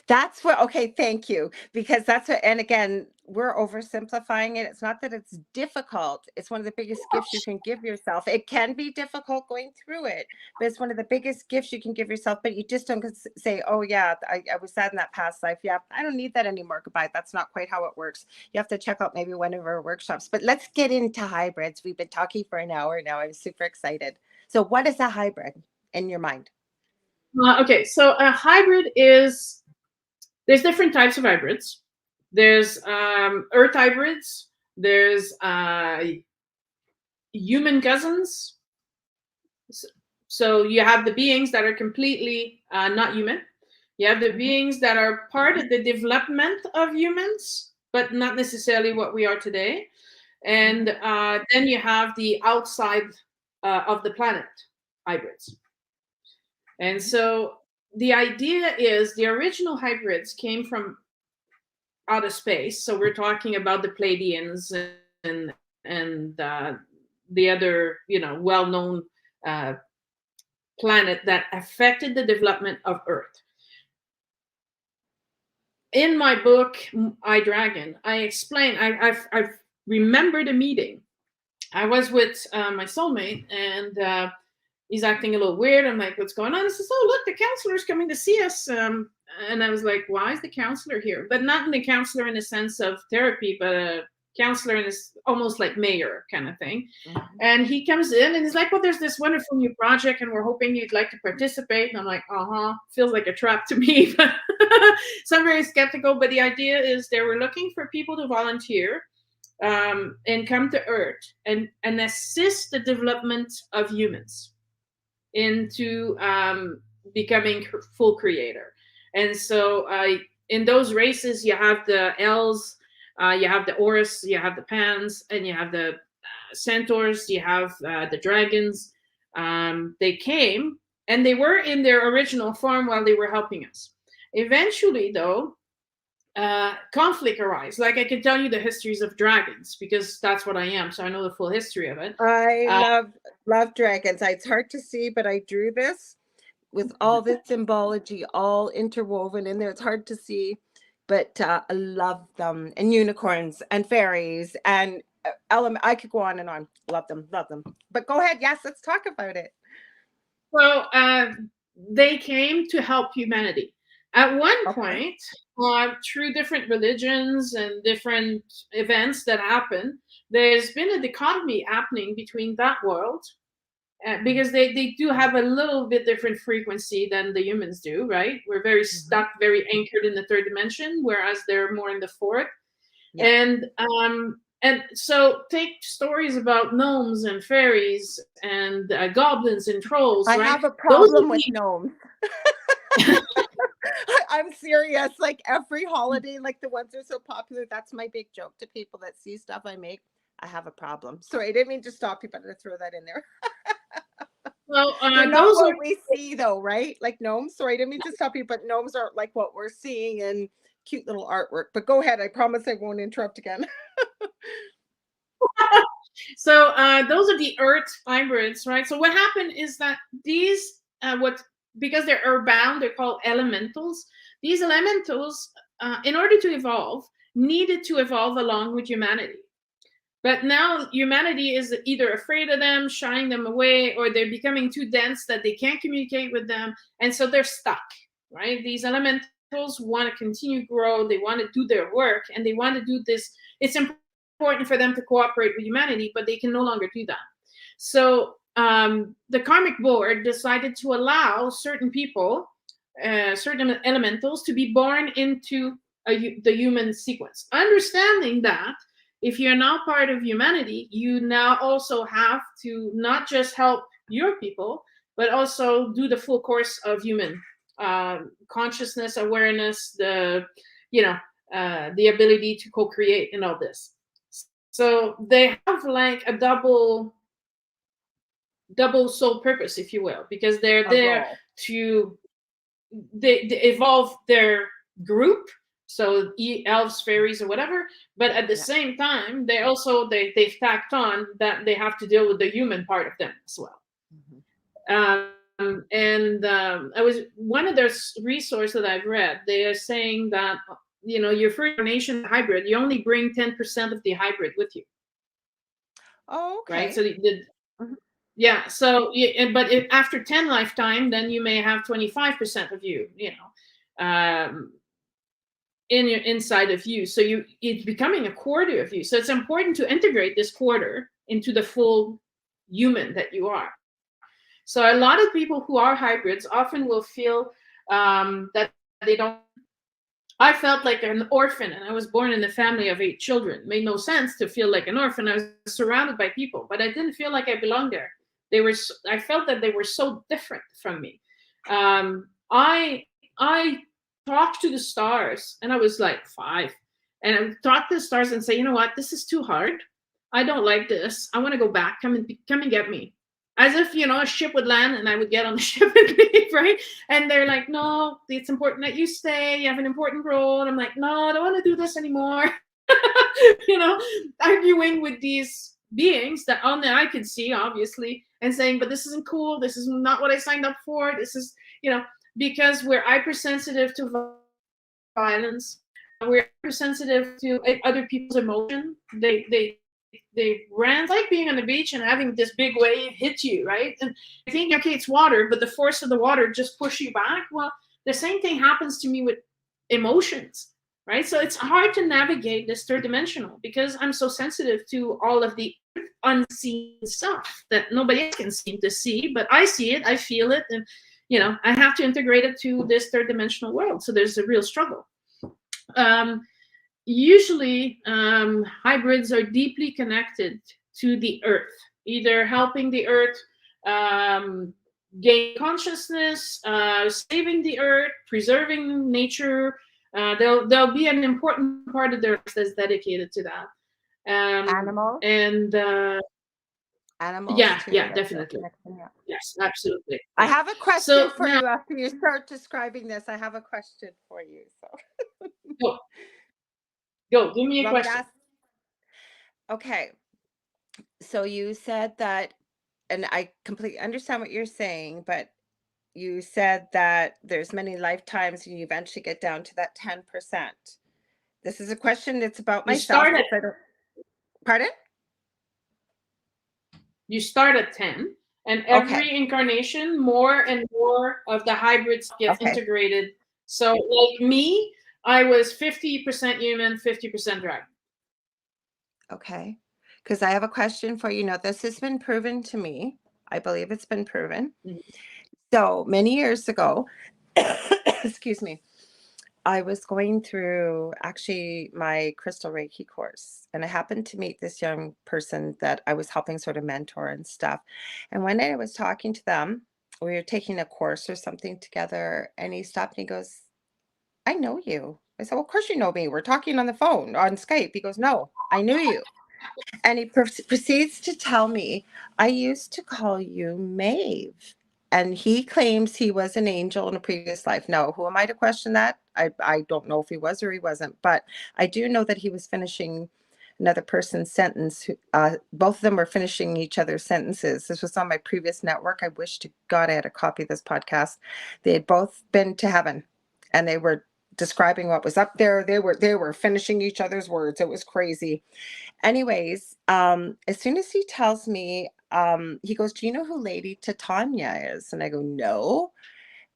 That's what, okay, thank you. Because that's what, and again, we're oversimplifying it. It's not that it's difficult. It's one of the biggest gifts you can give yourself. It can be difficult going through it, but it's one of the biggest gifts you can give yourself. But you just don't say, oh yeah, I was sad in that past life. Yeah, I don't need that anymore. Goodbye. That's not quite how it works. You have to check out maybe one of our workshops. But let's get into hybrids. We've been talking for an hour now. I'm super excited. So what is a hybrid in your mind? Okay, so a hybrid is, there's different types of hybrids. There's earth hybrids. There's human cousins. So you have the beings that are completely not human. You have the beings that are part of the development of humans, but not necessarily what we are today. And then you have the outside of the planet hybrids. And so the idea is the original hybrids came from outer space. So we're talking about the Pleiadians and the other, well-known planet that affected the development of Earth. In my book, I Dragon, I explain, I've remembered a meeting. I was with my soulmate, and he's acting a little weird. I'm like, what's going on? He says, oh, look, the counselor's coming to see us. And I was like, why is the counselor here? But not in the counselor in the sense of therapy, but a counselor in this almost like mayor kind of thing. Mm-hmm. And he comes in and he's like, well, there's this wonderful new project and we're hoping you'd like to participate. And I'm like, feels like a trap to me. So I'm very skeptical. But the idea is they were looking for people to volunteer and come to Earth and assist the development of humans into becoming full creator. And so in those races, you have the elves, you have the Oris, you have the Pans, and you have the centaurs, you have the dragons. They came And they were in their original form while they were helping us. Eventually, though, conflict arise. Like, I can tell you the histories of dragons because that's what I am, so I know the full history of it. I love dragons. It's hard to see, but I drew this with all this symbology all interwoven in there. It's hard to see, but I love them. And unicorns and fairies and element. I could go on and on. Love them, love them. But go ahead. Yes, let's talk about it. So they came to help humanity. At one point, through different religions and different events that happen, there's been a dichotomy happening between that world, because they do have a little bit different frequency than the humans do, right? We're very stuck, very anchored in the third dimension, whereas they're more in the fourth. Yeah. And so take stories about gnomes and fairies and goblins and trolls. I right? have a problem with gnomes. I'm serious. Like every holiday, like the ones that are so popular, that's my big joke to people that see stuff I make. I have a problem. Sorry, I didn't mean to stop you, but I'm going to throw that in there. Well, they're not what we see, though, right? Like gnomes. Sorry, I didn't mean to stop you, but gnomes are like what we're seeing in cute little artwork. But go ahead. I promise I won't interrupt again. So those are the earth hybrids, right? So what happened is that these, because they're earthbound, they're called elementals. These elementals, in order to evolve, needed to evolve along with humanity. But now humanity is either afraid of them, shying them away, or they're becoming too dense that they can't communicate with them. And so they're stuck, right? These elementals want to continue to grow. They want to do their work, and they want to do this. It's important for them to cooperate with humanity, but they can no longer do that. So the karmic board decided to allow certain people, certain elementals, to be born into the human sequence, understanding that if you're now part of humanity, you now also have to not just help your people, but also do the full course of human consciousness, awareness, the ability to co-create and all this. So they have like a double soul purpose, if you will, because they're there to they evolve their group. So elves, fairies, or whatever, but at the same time, they also they've tacked on that they have to deal with the human part of them as well. I was one of the resources that I've read. They are saying that your first nation hybrid, you only bring 10% of the hybrid with you. Oh, okay. Right. So yeah. So but if after 10 lifetime, then you may have 25% of you. Inside of you, so it's becoming a quarter of you. So it's important to integrate this quarter into the full human that you are. So a lot of people who are hybrids often will feel that they don't. I felt like an orphan, and I was born in a family of 8 children. It made no sense to feel like an orphan. I was surrounded by people, but I didn't feel like I belonged there. I felt that they were so different from me. I talked to the stars, and I was like 5, and I would talk to the stars and say, you know what, this is too hard. I don't like this. I want to go back. Come and get me. As if a ship would land and I would get on the ship and leave, right? And they're like, no, it's important that you stay. You have an important role. And I'm like, no, I don't want to do this anymore. Arguing with these beings that only I could see, obviously, and saying, but this isn't cool. This is not what I signed up for. This is, because we're hypersensitive to violence, we're hypersensitive to other people's emotion. They ran like being on the beach and having this big wave hit you, right? And I think, okay, it's water, but the force of the water just push you back. Well, the same thing happens to me with emotions, right? So it's hard to navigate this third dimensional because I'm so sensitive to all of the unseen stuff that nobody else can seem to see, but I see it, I feel it, and I have to integrate it to this third dimensional world. So there's a real struggle. Usually, hybrids are deeply connected to the earth, either helping the earth gain consciousness, saving the earth, preserving nature. There'll be an important part of their life that's dedicated to that. Animals? And Animals Yeah, too. yeah, That's a definitely. connection. Yeah. Yes, absolutely. I Yeah. have a question So for now, you after you start describing this. I have a question for you. So, go, go, give me you a want me to question. ask? Okay. So you said that, and I completely understand what you're saying, but you said that there's many lifetimes and you eventually get down to that 10%. This is a question that's about You myself start at because I don't, pardon? you start at 10, and Okay. every incarnation, more and more of the hybrids gets Okay. integrated. So, like me, I was 50% human, 50% dragon. Okay. Because I have a question for you. Now, this has been proven to me. I believe it's been proven. Mhm. So many years ago, excuse me, I was going through actually my crystal Reiki course, and I happened to meet this young person that I was helping sort of mentor and stuff. And one day I was talking to them. We were taking a course or something together, and he stopped and he goes, I know you. I said, well, of course you know me. We're talking on the phone, on Skype. He goes, no, I knew you. And he proceeds to tell me, I used to call you Maeve. And he claims he was an angel in a previous life. No, who am I to question that? I don't know if he was or he wasn't, but I do know that he was finishing another person's sentence. Both of them were finishing each other's sentences. This was on my previous network. I wish to God I had a copy of this podcast. They had both been to heaven and they were describing what was up there. They were finishing each other's words. It was crazy. Anyways, as soon as he tells me, he goes, do you know who Lady Titania is? And I go, no.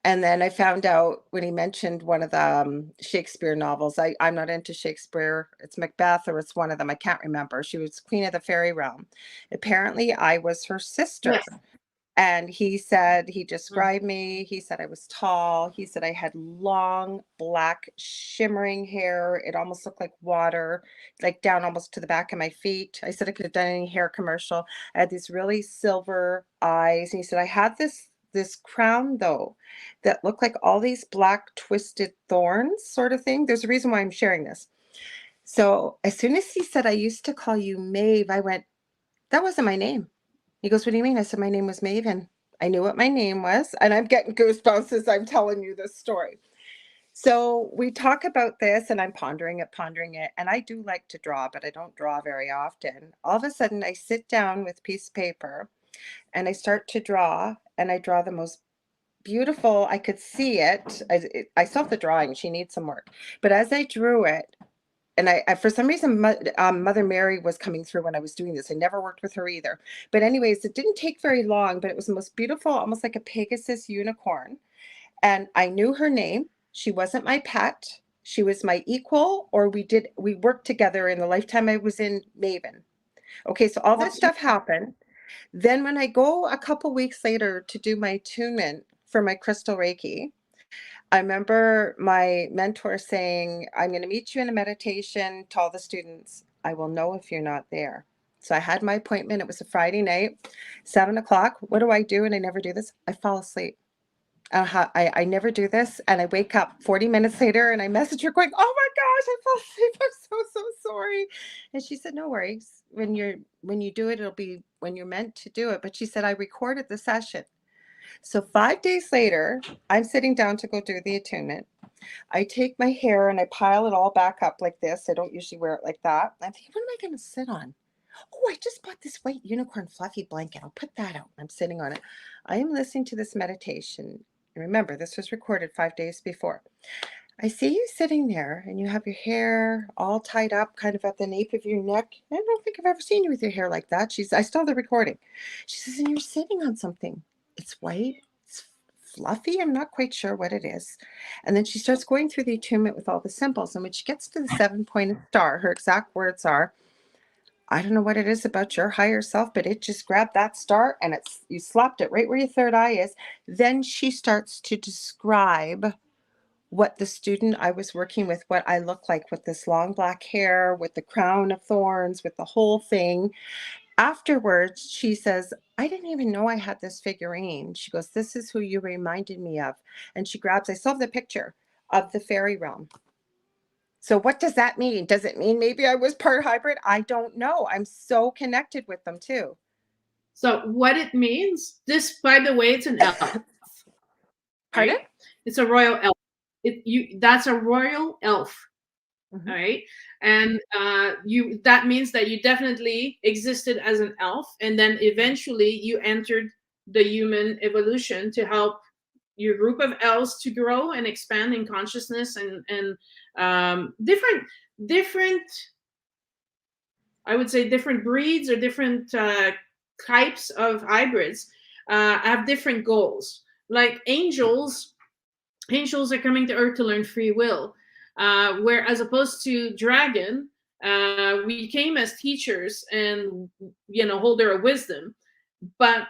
And then I found out when he mentioned one of the Shakespeare novels. I'm not into Shakespeare. It's Macbeth or it's one of them. I can't remember. She was Queen of the Fairy Realm. Apparently, I was her sister. Yes. And he said, he Mhm. described me. He said I was tall. He said I had long, black, shimmering hair. It almost looked like water, like down almost to the back of my feet. I said I could have done any hair commercial. I had these really silver eyes. And he said I had this crown though that looked like all these black twisted thorns sort of thing. There's a reason why I'm sharing this. So as soon as he said I used to call you Maeve, I went, that wasn't my name. He goes, what do you mean? I said, my name was Maven. I knew what my name was. And I'm getting goosebumps as I'm telling you this story. So we talk about this and I'm pondering it. And I do like to draw, but I don't draw very often. All of a sudden, I sit down with a piece of paper and I start to draw. And I draw the most beautiful. I could see it. I saw the drawing. She needs some work. But as I drew it, and I for some reason, Mother Mary was coming through when I was doing this. I never worked with her either. But anyways, it didn't take very long, but it was the most beautiful, almost like a Pegasus unicorn. And I knew her name. She wasn't my pet. She was my equal, or we worked together in the lifetime I was in Maven. Okay, so all this That's stuff happened. Then when I go a couple weeks later to do my attunement for my crystal Reiki, I remember my mentor saying, I'm going to meet you in a meditation to all the students. I will know if you're not there. So I had my appointment. It was a Friday night, 7 o'clock. What do I do? And I never do this. I fall asleep. I never do this. And I wake up 40 minutes later and I message her going, oh my gosh, I fell asleep. I'm so sorry. And she said, no worries. When you do it, it'll be when you're meant to do it. But she said, I recorded the session. So 5 days later, I'm sitting down to go do the attunement. I take my hair and I pile it all back up like this. I don't usually wear it like that. I'm thinking, what am I going to sit on? Oh, I just bought this white unicorn fluffy blanket. I'll put that out. I'm sitting on it. I am listening to this meditation. Remember, this was recorded 5 days before. I see you sitting there and you have your hair all tied up kind of at the nape of your neck. I don't think I've ever seen you with your hair like that. I still have the recording. She says, and you're sitting on something. It's white. It's fluffy. I'm not quite sure what it is. And then she starts going through the attunement with all the symbols. And when she gets to the 7-pointed star, her exact words are, I don't know what it is about your higher self, but it just grabbed that star and you slapped it right where your third eye is. Then she starts to describe what the student I was working with, what I look like with this long black hair, with the crown of thorns, with the whole thing. Afterwards, she says, I didn't even know I had this figurine. She goes, this is who you reminded me of. And she grabs, I still have the picture of the fairy realm. So what does that mean? Does it mean maybe I was part hybrid? I don't know. I'm so connected with them too. So what it means, this, by the way, it's an elf. Pardon? Right? It's a royal elf. That's a royal elf. Mhm. All right. And that means that you definitely existed as an elf, and then eventually you entered the human evolution to help your group of elves to grow and expand in consciousness, and different, I would say, different breeds or different types of hybrids have different goals. Like angels are coming to Earth to learn free will, where as opposed to dragon, we came as teachers and holder of wisdom. But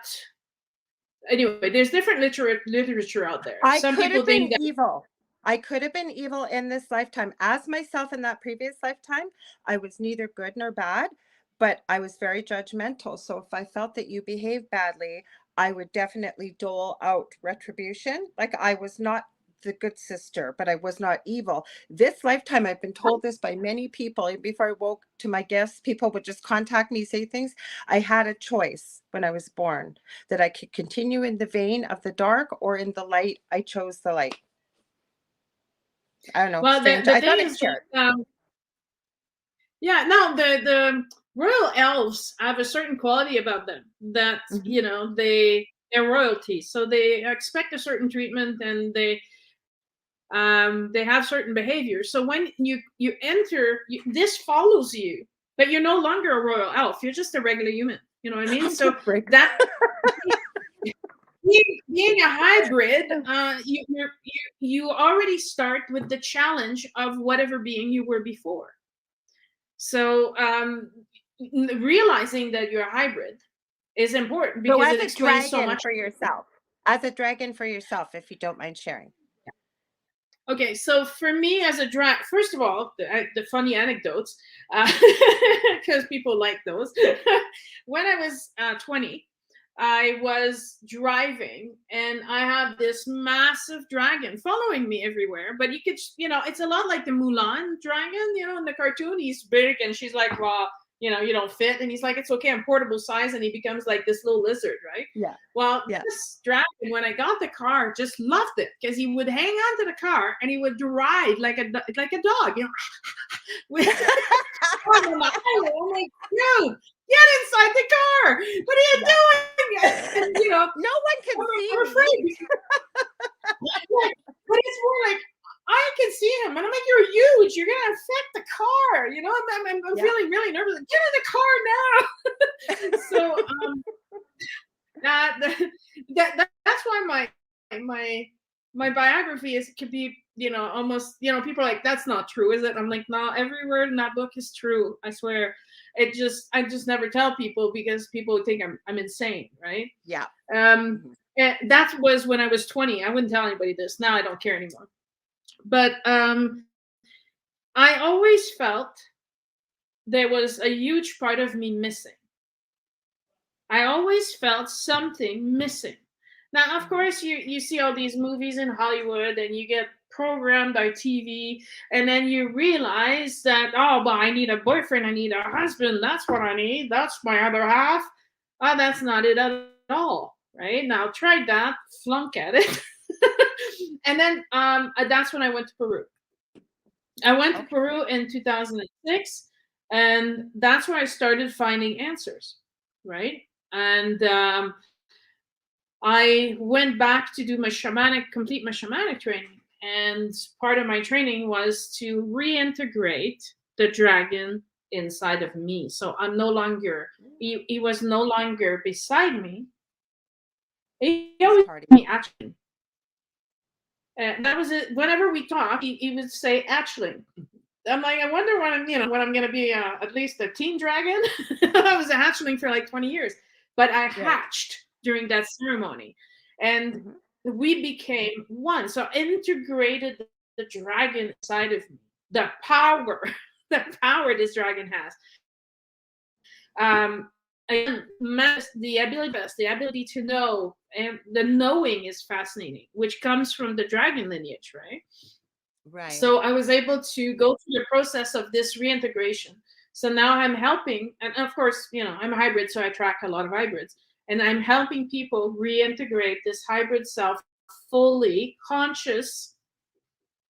anyway, there's different literature out there. I Some could people have been think that evil. I could have been evil in this lifetime. As myself in that previous lifetime, I was neither good nor bad, but I was very judgmental. So if I felt that you behaved badly, I would definitely dole out retribution. Like I was not the good sister, but I was not evil. This lifetime, I've been told this by many people. And before I woke to my gifts, people would just contact me, say things. I had a choice when I was born that I could continue in the vein of the dark or in the light. I chose the light. I don't know. well, Strange. the I thought thing I'd is share it. that yeah, no, the royal elves have a certain quality about them that Mhm. they're royalty, so they expect a certain treatment, and they have certain behaviors. So when you enter, this follows you, but you're no longer a royal elf. You're just a regular human. You know what I mean? I'm So just break. that being a hybrid, you already start with the challenge of whatever being you were before. So realizing that you're a hybrid is important So because as it a explains so dragon much. for yourself, as a dragon for yourself, if you don't mind sharing. Okay, so for me as a drag, first of all, the funny anecdotes, because people like those. When I was 20, I was driving and I had this massive dragon following me everywhere. But you could, it's a lot like the Mulan dragon, in the cartoon. He's big and she's like, well, you don't fit. And he's like, it's okay, I'm portable size. And he becomes like this little lizard, right? Yeah. Well, Yeah. this dragon, when I got the car, just loved it because he would hang on to the car and he would drive like a dog, with on the highway. I'm like, dude, get inside the car. What are you doing? And No one can see I'm me. afraid. But it's more like I can see him, and I'm like, you're huge. You're gonna affect the car. I'm feeling really nervous. Get in the car now. So that's why my biography could be almost people are like, that's not true, is it? I'm like, no, every word in that book is true, I swear. I just never tell people because people think I'm insane, right? Yeah. And that was when I was 20. I wouldn't tell anybody this. Now I don't care anymore. But I always felt there was a huge part of me missing. I always felt something missing. Now, of course, you see all these movies in Hollywood and you get programmed by TV, and then you realize that, oh, well, I need a boyfriend, I need a husband, that's what I need, that's my other half. Oh, that's not it at all, right? Now, tried that, flunk at it. And then that's when I went to Peru. I went to Peru in 2006, and that's where I started finding answers, right? And I went back to do complete my shamanic training. And part of my training was to reintegrate the dragon inside of me. So I'm no longer, he was no longer beside me. He always me actually. That was it. Whenever we talk, he would say actually. I'm like, I wonder when I'm going to be at least a teen dragon. I was a hatchling for like 20 years, but I hatched during that ceremony, and we became one. So I integrated the dragon inside of me, the power this dragon has. Again, the ability to know, and the knowing is fascinating, which comes from the dragon lineage, right? Right. So I was able to go through the process of this reintegration. So now I'm helping, and of course, I'm a hybrid, so I track a lot of hybrids. And I'm helping people reintegrate this hybrid self fully conscious,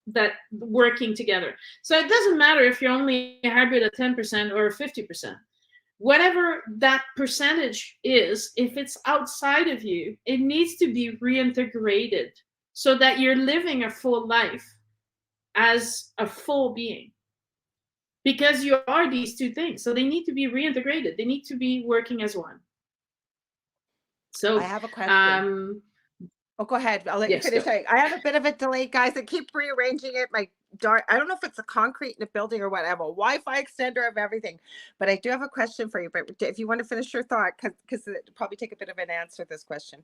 that working together. So it doesn't matter if you're only a hybrid at 10% or 50%. Whatever that percentage is, if it's outside of you, it needs to be reintegrated so that you're living a full life as a full being. Because you are these two things. So they need to be reintegrated. They need to be working as one. So I have a question. Oh, go ahead. I'll let you finish. I have a bit of a delay, guys. I keep rearranging it. I don't know if it's a concrete in the building or what. I have a Wi-Fi extender of everything, but I do have a question for you. But if you want to finish your thought, because it'll probably take a bit of an answer to this question.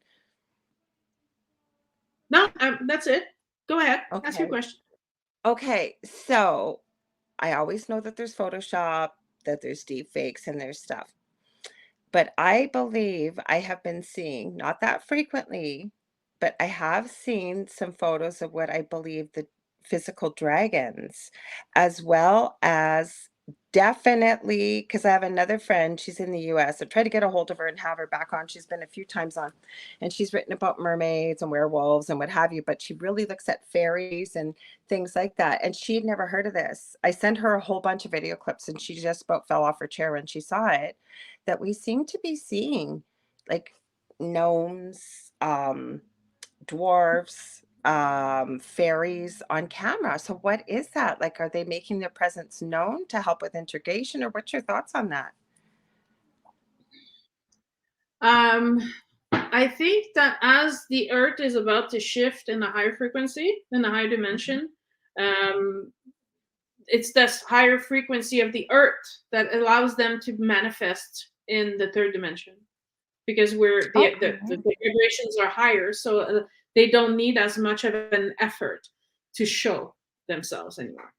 No, that's it. Go ahead. Okay. Ask your question. Okay. So I always know that there's Photoshop, that there's deep fakes, and there's stuff. But I believe I have been seeing, not that frequently, but I have seen some photos of what I believe the physical dragons, as well as definitely, because I have another friend, she's in the US. I tried to get a hold of her and have her back on. She's been a few times on, and she's written about mermaids and werewolves and what have you, but she really looks at fairies and things like that. And she had never heard of this. I sent her a whole bunch of video clips, and she just about fell off her chair when she saw it, that we seem to be seeing like gnomes, dwarves, fairies on camera. So what is that? Like, are they making their presence known to help with integration, or what's your thoughts on that? I think that as the earth is about to shift in a higher frequency, in a higher dimension, it's this higher frequency of the earth that allows them to manifest in the third dimension, because the vibrations are higher, so they don't need as much of an effort to show themselves anymore.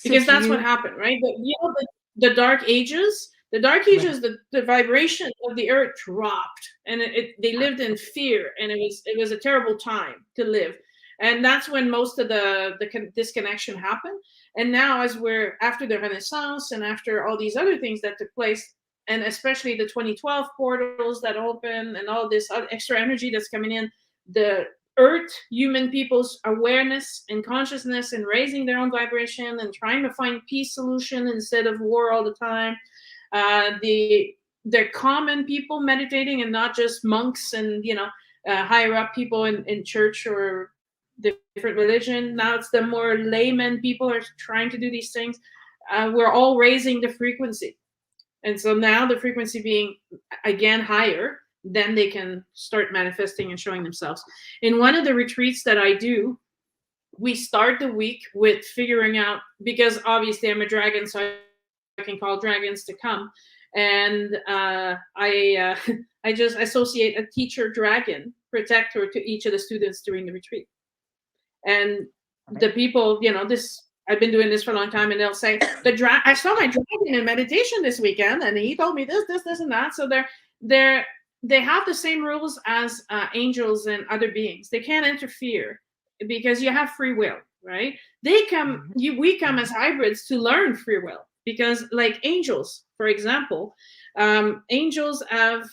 Because that's what happened, right? The dark ages, the vibration of the earth dropped, and they lived in fear, and it was a terrible time to live. And that's when most of the disconnection happened. And now, as we're after the Renaissance and after all these other things that took place, and especially the 2012 portals that open and all this extra energy that's coming in, the earth, human people's awareness and consciousness, and raising their own vibration and trying to find peace solution instead of war all the time. They're common people meditating, and not just monks and higher up people in church or different religion. Now it's the more layman people are trying to do these things. We're all raising the frequency. And so now the frequency being again higher, then they can start manifesting and showing themselves. In one of the retreats that I do, we start the week with figuring out, because obviously I'm a dragon, so I can call dragons to come. And I just associate a teacher dragon protector to each of the students during the retreat. And the people, I've been doing this for a long time, and they'll say, I saw my dragon in meditation this weekend, and he told me this, and that. So they have the same rules as angels and other beings. They can't interfere because you have free will, right? We come as hybrids to learn free will, because like angels, for example, angels have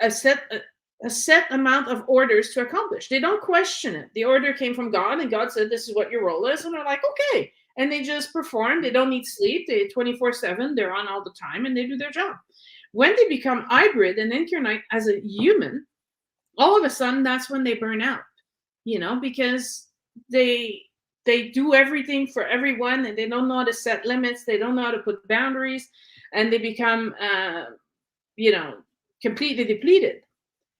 a set amount of orders to accomplish. They don't question it. The order came from God, and God said, this is what your role is. And they're like, okay. And they just perform. They don't need sleep. They 24/7, they're on all the time, and they do their job. When they become hybrid and incarnate as a human, all of a sudden, that's when they burn out, because they do everything for everyone, and they don't know how to set limits. They don't know how to put boundaries, and they become, completely depleted.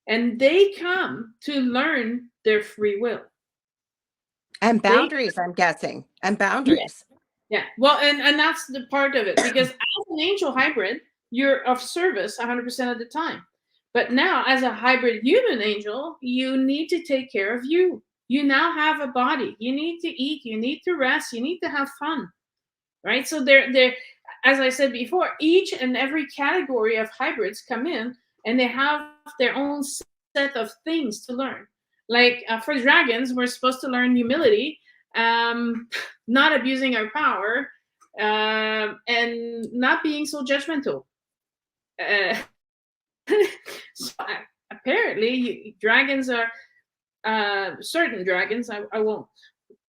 And they come to learn their free will. And boundaries, I'm guessing. And boundaries. Yeah. Well, and that's the part of it, because as an angel hybrid, you're of service 100% of the time. But now, as a hybrid human angel, you need to take care of you. You now have a body. You need to eat. You need to rest. You need to have fun, right? So they're as I said before, each and every category of hybrids come in, and they have their own set of things to learn. Like for dragons, we're supposed to learn humility, not abusing our power, and not being so judgmental. So apparently, dragons are certain dragons. I won't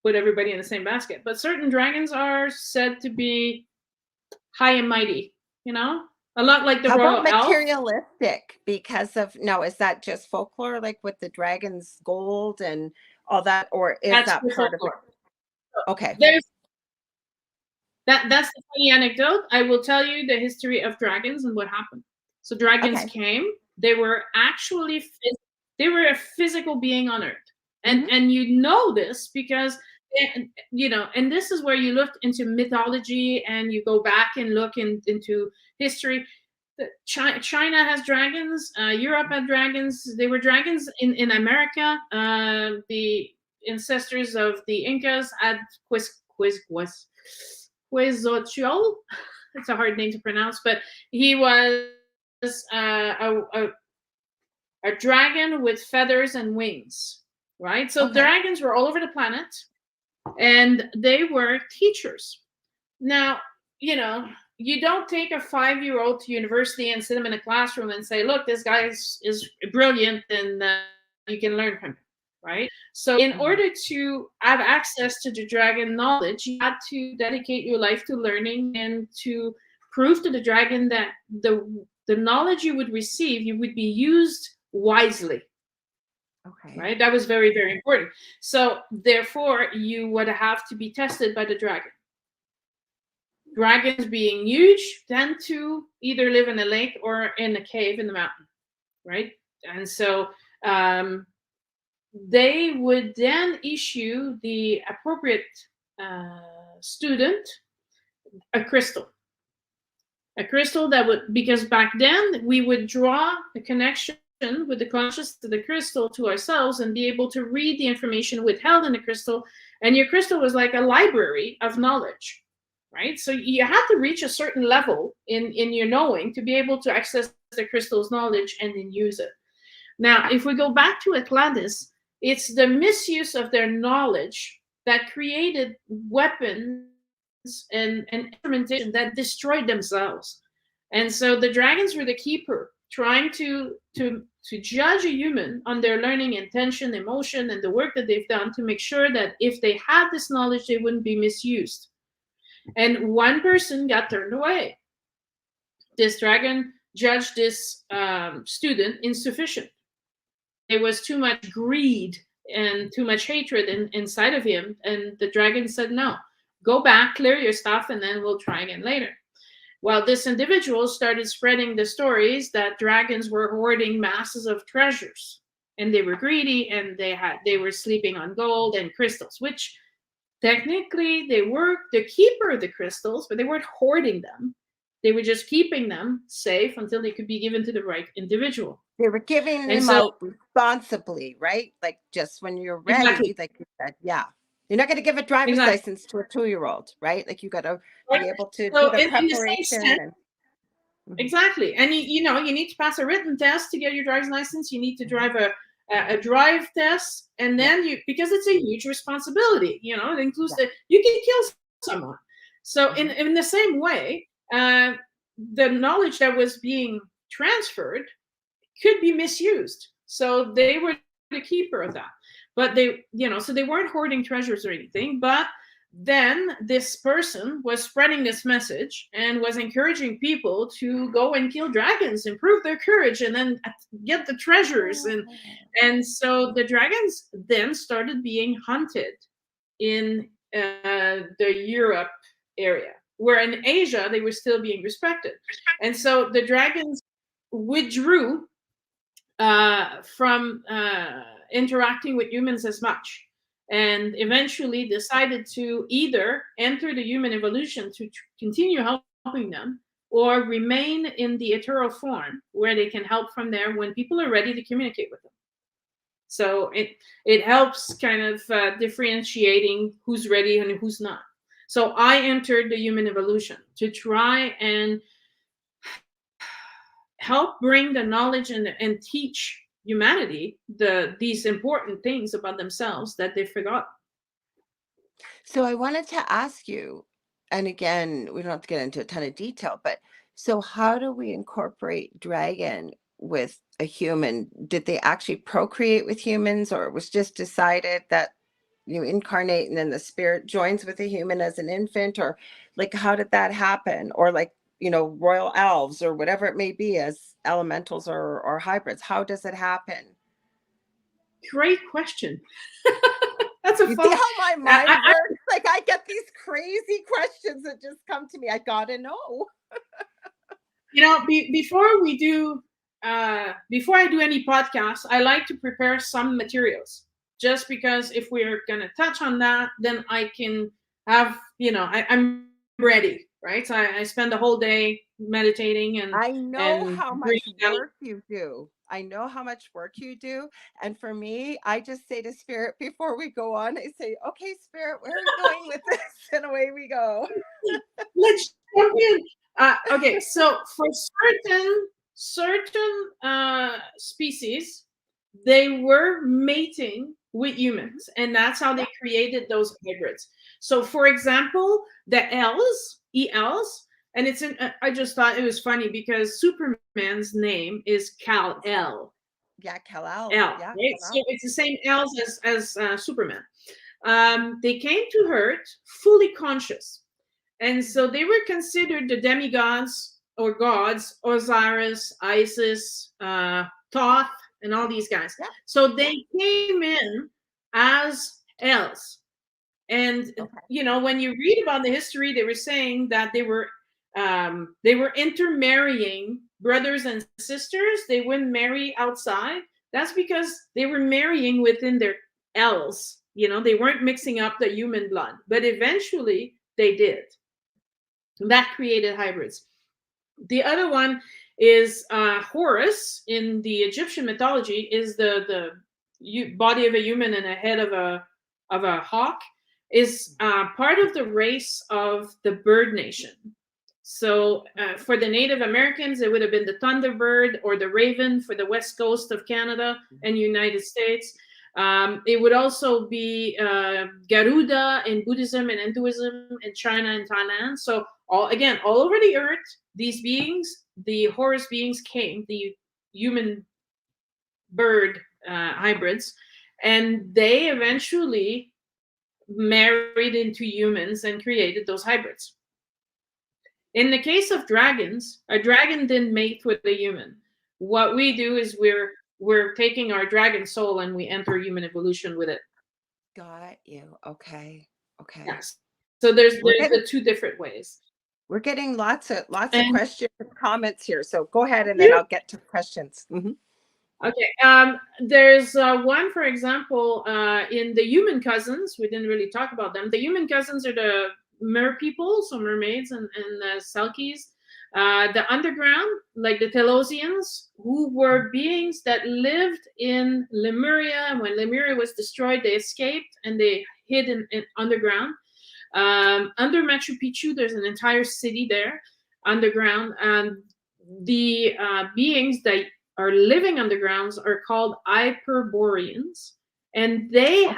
put everybody in the same basket, but certain dragons are said to be high and mighty. You know, a lot like the How about royal elf. materialistic? Because of no, is that just folklore, like with the dragon's gold and all that, or is That's that the part of it? folklore. Okay. There's that's the funny anecdote. I will tell you the history of dragons and what happened. So dragons Okay. came. They were actually they were a physical being on Earth, Mhm. and you know this because you know, and this is where you look into mythology and you go back and look into history. China has dragons. Europe had dragons. They were dragons in America. The ancestors of the Incas had Quetzalcoatl. It's a hard name to pronounce, but he was a dragon with feathers and wings, right? So Okay. dragons were all over the planet, and they were teachers. Now, you know, you don't take a 5-year-old to university and sit him in a classroom and say, "Look, this guy is brilliant, and you can learn from him." Right? So, in order to have access to the dragon knowledge, you had to dedicate your life to learning and to prove to the dragon that the knowledge you would receive, you would be used wisely. Okay. Right? That was very, very important. So, therefore, you would have to be tested by the dragon. Dragons, being huge, tend to either live in a lake or in a cave in the mountain, right? And so they would then issue the appropriate student a crystal. A crystal that would, because back then we would draw a connection with the consciousness of the crystal to ourselves and be able to read the information withheld in the crystal. And your crystal was like a library of knowledge, right? So you had to reach a certain level in your knowing to be able to access the crystal's knowledge and then use it. Now, if we go back to Atlantis, it's the misuse of their knowledge that created weapons and instrumentation that destroyed themselves. And so the dragons were the keeper, trying to judge a human on their learning, intention, emotion, and the work that they've done to make sure that if they had this knowledge, they wouldn't be misused. And one person got turned away. This dragon judged this student insufficient. There was too much greed and too much hatred inside of him. And the dragon said, "No, go back, clear your stuff, and then we'll try again later." Well, this individual started spreading the stories that dragons were hoarding masses of treasures, and they were greedy, and they were sleeping on gold and crystals, which technically they were the keeper of the crystals, but they weren't hoarding them. They were just keeping them safe until they could be given to the right individual. They were giving And them so, out responsibly, right? Like just when you're exactly, ready, like you said, yeah. You're not going to give a driver's exactly. license to a 2-year-old, right? Like you got to Right? be able to do So, the in the same preparation sense, and exactly. And you know, you need to pass a written test to get your driver's license. You need to drive a drive test, and then because it's a huge responsibility. You know, it includes you can kill someone. So in the same way, the knowledge that was being transferred could be misused. So they were the keeper of that. But they, you know, so they weren't hoarding treasures or anything, but then this person was spreading this message and was encouraging people to go and kill dragons, improve their courage, and then get the treasures. And so the dragons then started being hunted in the Europe area, where in Asia they were still being respected. And so the dragons withdrew from interacting with humans as much, and eventually decided to either enter the human evolution to continue helping them, or remain in the ethereal form where they can help from there when people are ready to communicate with them. So it helps kind of differentiating who's ready and who's not. So I entered the human evolution to try and help bring the knowledge and teach humanity these important things about themselves that they forgot. so I wanted to ask you, and again, we don't have to get into a ton of detail, but so how do we incorporate dragon with a human, did they actually procreate with humans, or it was just decided that you incarnate and then the spirit joins with a human as an infant, or like how did that happen? Or like, royal elves or whatever it may be as elementals or hybrids, how does it happen? Great question. That's a You fun. see how my mind works? Like I get these crazy questions that just come to me. I gotta know. Before I do any podcasts, I like to prepare some materials, just because if we're gonna touch on that, then I can have, I'm ready, right? So I spend the whole day meditating and I know how much breathing down. work you do. I know how much work you do. And for me, I just say to spirit before we go on, I say, okay, spirit, where are we going with this? And away we go. Let's jump in. Okay, so for certain species, they were mating with humans, and that's how they created those hybrids. So, for example, the ELs, and I just thought it was funny because Superman's name is Kal-El. Yeah, Kal-El. Yeah, Yeah, right? So it's the same L's as Superman. They came to Earth fully conscious. And so they were considered the demigods or gods, Osiris, Isis, Thoth, and all these guys. Yeah. So they came in as elves. And, when you read about the history, they were saying that they were intermarrying brothers and sisters. They wouldn't marry outside. That's because they were marrying within their elves. They weren't mixing up the human blood. But eventually they did. That created hybrids. The other one is Horus in the Egyptian mythology is the body of a human and a head of a hawk, is part of the race of the bird nation. So for the Native Americans, it would have been the thunderbird or the raven for the west coast of Canada and United States. It would also be Garuda in Buddhism and Hinduism in China and Thailand. So all over the earth, these beings, the Horus beings came, the human bird hybrids, and they eventually married into humans and created those hybrids. In the case of dragons, a dragon didn't mate with a human. What we do is we're taking our dragon soul and we enter human evolution with it. Got you. Okay. Yes. So there's the two different ways. We're getting lots of questions and comments here. So go ahead and then I'll get to questions. Mm-hmm. Okay. There's one, for example, in the human cousins. We didn't really talk about them. The human cousins are the mer people, so mermaids and selkies. The underground, like the Telosians, who were beings that lived in Lemuria. And when Lemuria was destroyed, they escaped and they hid in underground. Under Machu Picchu, there's an entire city there underground. And the beings that are living undergrounds are called Hyperboreans. And they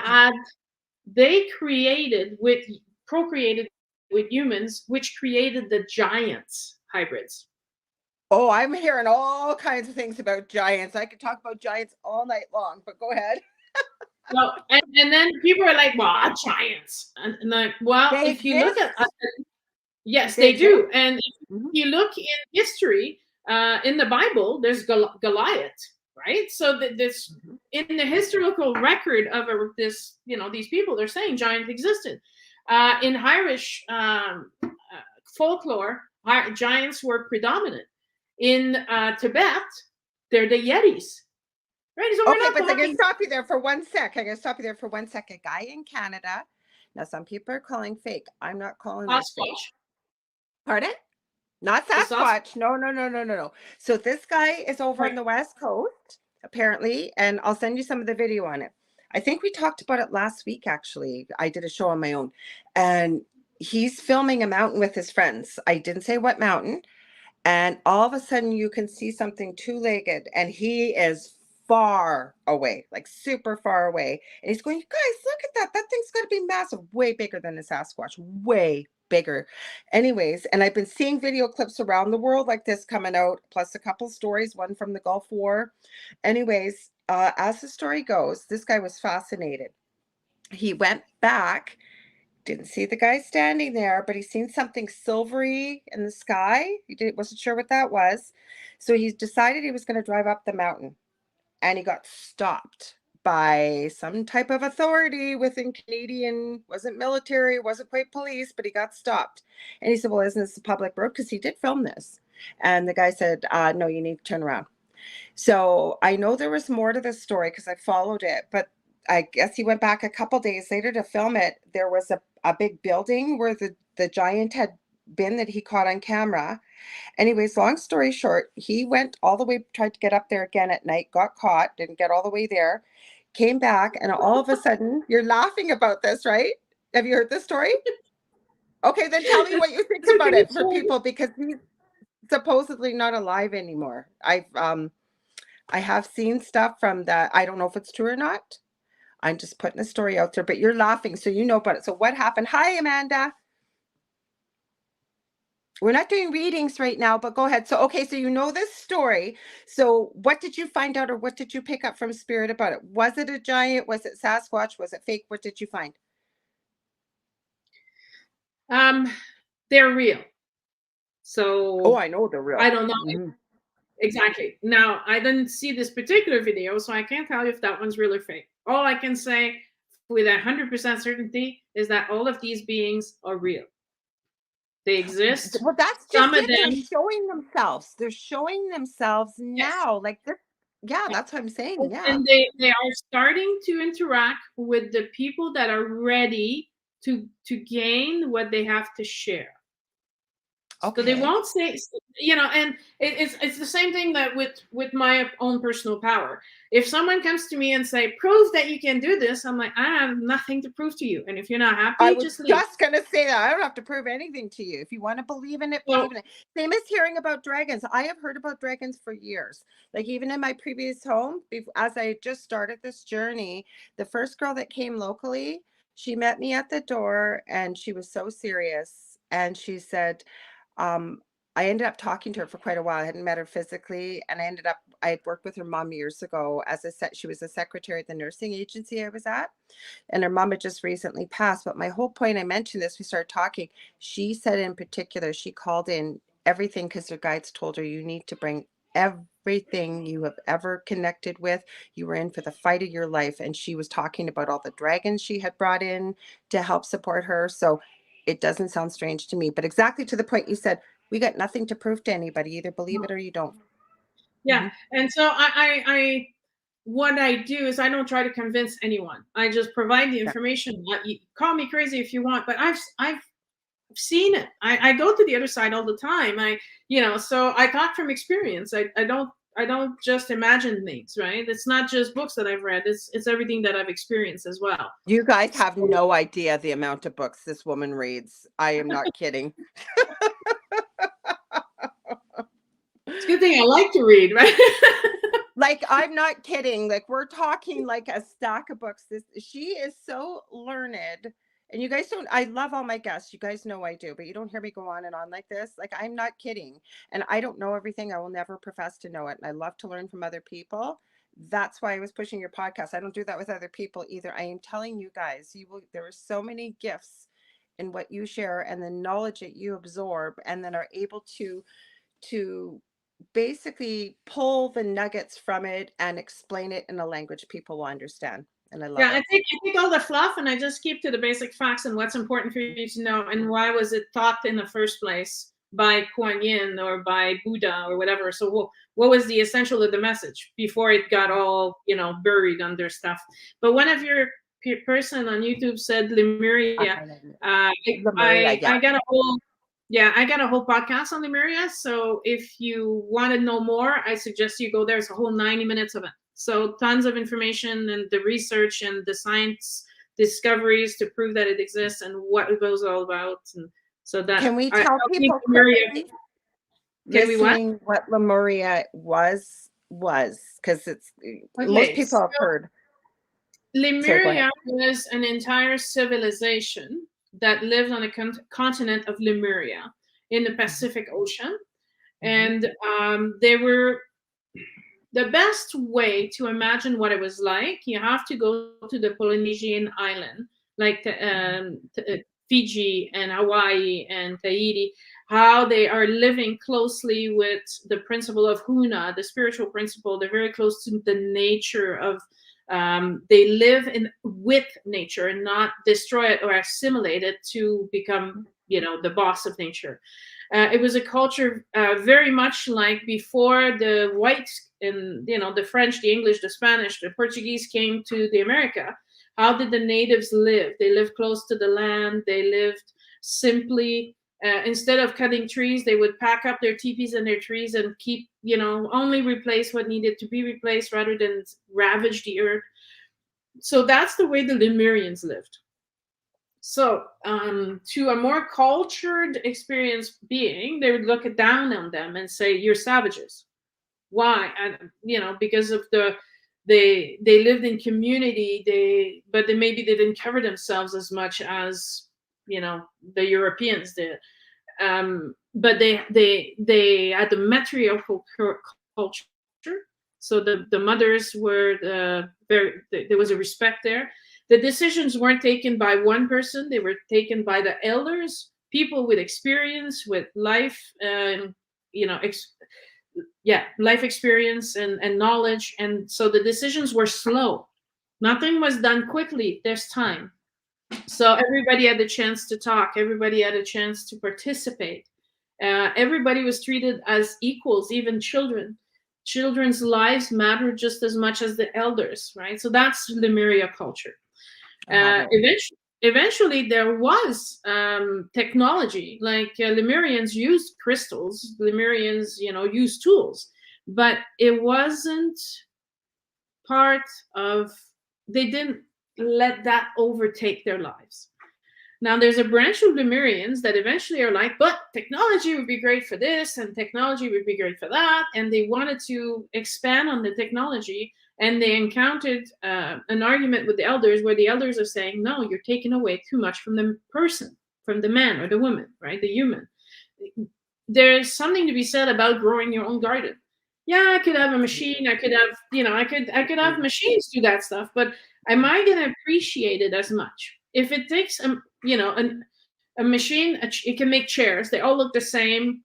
procreated with humans, which created the giants hybrids. Oh, I'm hearing all kinds of things about giants. I could talk about giants all night long, but go ahead. Well, and then people are like, well, giants. And like, well, if you look at yes, they do. And if you look in history, in the Bible, there's Goliath, right? So this in the historical record of this, these people, they're saying giants existed. In Irish folklore, giants were predominant. In Tibet, they're the Yetis. Right? So okay, but I'm going to stop you there for 1 sec. I'm going to stop you there for 1 sec. A guy in Canada. Now, some people are calling fake. I'm not calling this fake. Pardon? Not Sasquatch. No. So this guy is over on the West Coast, apparently, and I'll send you some of the video on it. I think we talked about it last week, actually. I did a show on my own. And he's filming a mountain with his friends. I didn't say what mountain. And all of a sudden, you can see something two-legged, and he is far away, like super far away. And he's going, you guys, look at that. That thing's going to be massive, way bigger than a Sasquatch, way bigger. Anyways, and I've been seeing video clips around the world like this coming out, plus a couple stories, one from the Gulf War. Anyways, as the story goes, this guy was fascinated. He went back, didn't see the guy standing there, but he seen something silvery in the sky. Wasn't sure what that was. So he decided he was going to drive up the mountain, and he got stopped by some type of authority within Canadian, wasn't military, wasn't quite police, but he got stopped. And he said, well, isn't this a public road? Because he did film this. And the guy said, no, you need to turn around. So I know there was more to this story because I followed it, but I guess he went back a couple days later to film it. There was a big building where the giant had been that he caught on camera. Anyways, long story short, he went all the way, tried to get up there again at night, got caught, didn't get all the way there, came back, and all of a sudden, you're laughing about this, right? Have you heard this story? Okay, then tell me what you think about it for people, because he's supposedly not alive anymore. I have seen stuff from that. I don't know if it's true or not. I'm just putting the story out there, but you're laughing, so you know about it. So what happened? Hi, Amanda. We're not doing readings right now, but go ahead. So, okay, so you know this story. So what did you find out, or what did you pick up from spirit about it? Was it a giant? Was it Sasquatch? Was it fake? What did you find? They're real. So oh, I know they're real. I don't know exactly. Now, I didn't see this particular video, so I can't tell you if that one's real or fake. All I can say with 100% certainty is that all of these beings are real. They exist. Well, that's just it. They're showing themselves. They're showing themselves now. Yes. Like this. Yeah, that's what I'm saying. Yeah. And they are starting to interact with the people that are ready to gain what they have to share. Okay. So they won't say, and it's the same thing that with my own personal power. If someone comes to me and say, prove that you can do this, I'm like, I have nothing to prove to you. And if you're not happy, just leave. Just going to say that. I don't have to prove anything to you. If you want to believe in it, believe in it. Same as hearing about dragons. I have heard about dragons for years. Like even in my previous home, as I just started this journey, the first girl that came locally, she met me at the door and she was so serious. And she said, I ended up talking to her for quite a while. I hadn't met her physically, and I had worked with her mom years ago she was a secretary at the nursing agency I was at, and her mom had just recently passed. But my whole point, I mentioned this, we started talking. She said in particular, she called in everything because her guides told her, you need to bring everything you have ever connected with. You were in for the fight of your life. And she was talking about all the dragons she had brought in to help support her. So it doesn't sound strange to me, but exactly to the point you said, we got nothing to prove to anybody. Either believe it or you don't. Yeah. And so I what I do is I don't try to convince anyone. I just provide the information. You call me crazy if you want, but I've seen it. I go to the other side all the time. So I talk from experience. I don't just imagine things, right? It's not just books that I've read. It's everything that I've experienced as well. You guys have no idea the amount of books this woman reads. I am not kidding. It's a good thing I like to read, right? Like, I'm not kidding. Like, we're talking like a stack of books. She is so learned. And you guys I love all my guests. You guys know I do, but you don't hear me go on and on like this. Like, I'm not kidding. And I don't know everything. I will never profess to know it. And I love to learn from other people. That's why I was pushing your podcast. I don't do that with other people either. I am telling you guys, there are so many gifts in what you share and the knowledge that you absorb, and then are able to basically pull the nuggets from it and explain it in a language people will understand. And I love it. I take all the fluff and I just keep to the basic facts and what's important for you to know, and why was it taught in the first place by Kuan Yin or by Buddha or whatever. So what was the essential of the message before it got all buried under stuff. But one of your person on YouTube said Lemuria. I got a whole I got a whole podcast on Lemuria. So if you want to know more, I suggest you go there. It's a whole 90 minutes of it. So tons of information and the research and the science discoveries to prove that it exists and what it goes all about. And so that can we tell people what Lemuria was? Because it's most people have heard. Lemuria was an entire civilization that lived on the continent of Lemuria in the Pacific Ocean. And they were the best way to imagine what it was like. You have to go to the Polynesian island, like Fiji and Hawaii and Tahiti, how they are living closely with the principle of Huna, the spiritual principle. They're very close to the nature of, they live with nature and not destroy it or assimilate it to become, the boss of nature. It was a culture very much like before the whites and, the French, the English, the Spanish, the Portuguese came to the America. How did the natives live? They lived close to the land. They lived simply. Instead of cutting trees, they would pack up their teepees and their trees and keep, only replace what needed to be replaced rather than ravage the earth. So that's the way the Lemurians lived. So to a more cultured, experienced being, they would look down on them and say, "You're savages." Why? And because of they lived in community. But maybe they didn't cover themselves as much as the Europeans did. But they had the matriarchal culture. So the mothers were there was a respect there. The decisions weren't taken by one person. They were taken by the elders, people with experience, with life, life experience and knowledge. And so the decisions were slow. Nothing was done quickly. There's time. So everybody had the chance to talk. Everybody had a chance to participate. Everybody was treated as equals, even children. Children's lives mattered just as much as the elders, right? So that's Lemuria culture. Eventually, there was technology. Like Lemurians used crystals. Lemurians, used tools, but it wasn't part of. They didn't let that overtake their lives. Now, there's a branch of Lemurians that eventually are like, but technology would be great for this, and technology would be great for that, and they wanted to expand on the technology. And they encountered an argument with the elders where the elders are saying, no, you're taking away too much from the person, from the man or the woman, right? The human. There's something to be said about growing your own garden. Yeah, I could have a machine. I could have, I could have machines do that stuff, but am I going to appreciate it as much? If it takes, a machine, it can make chairs. They all look the same.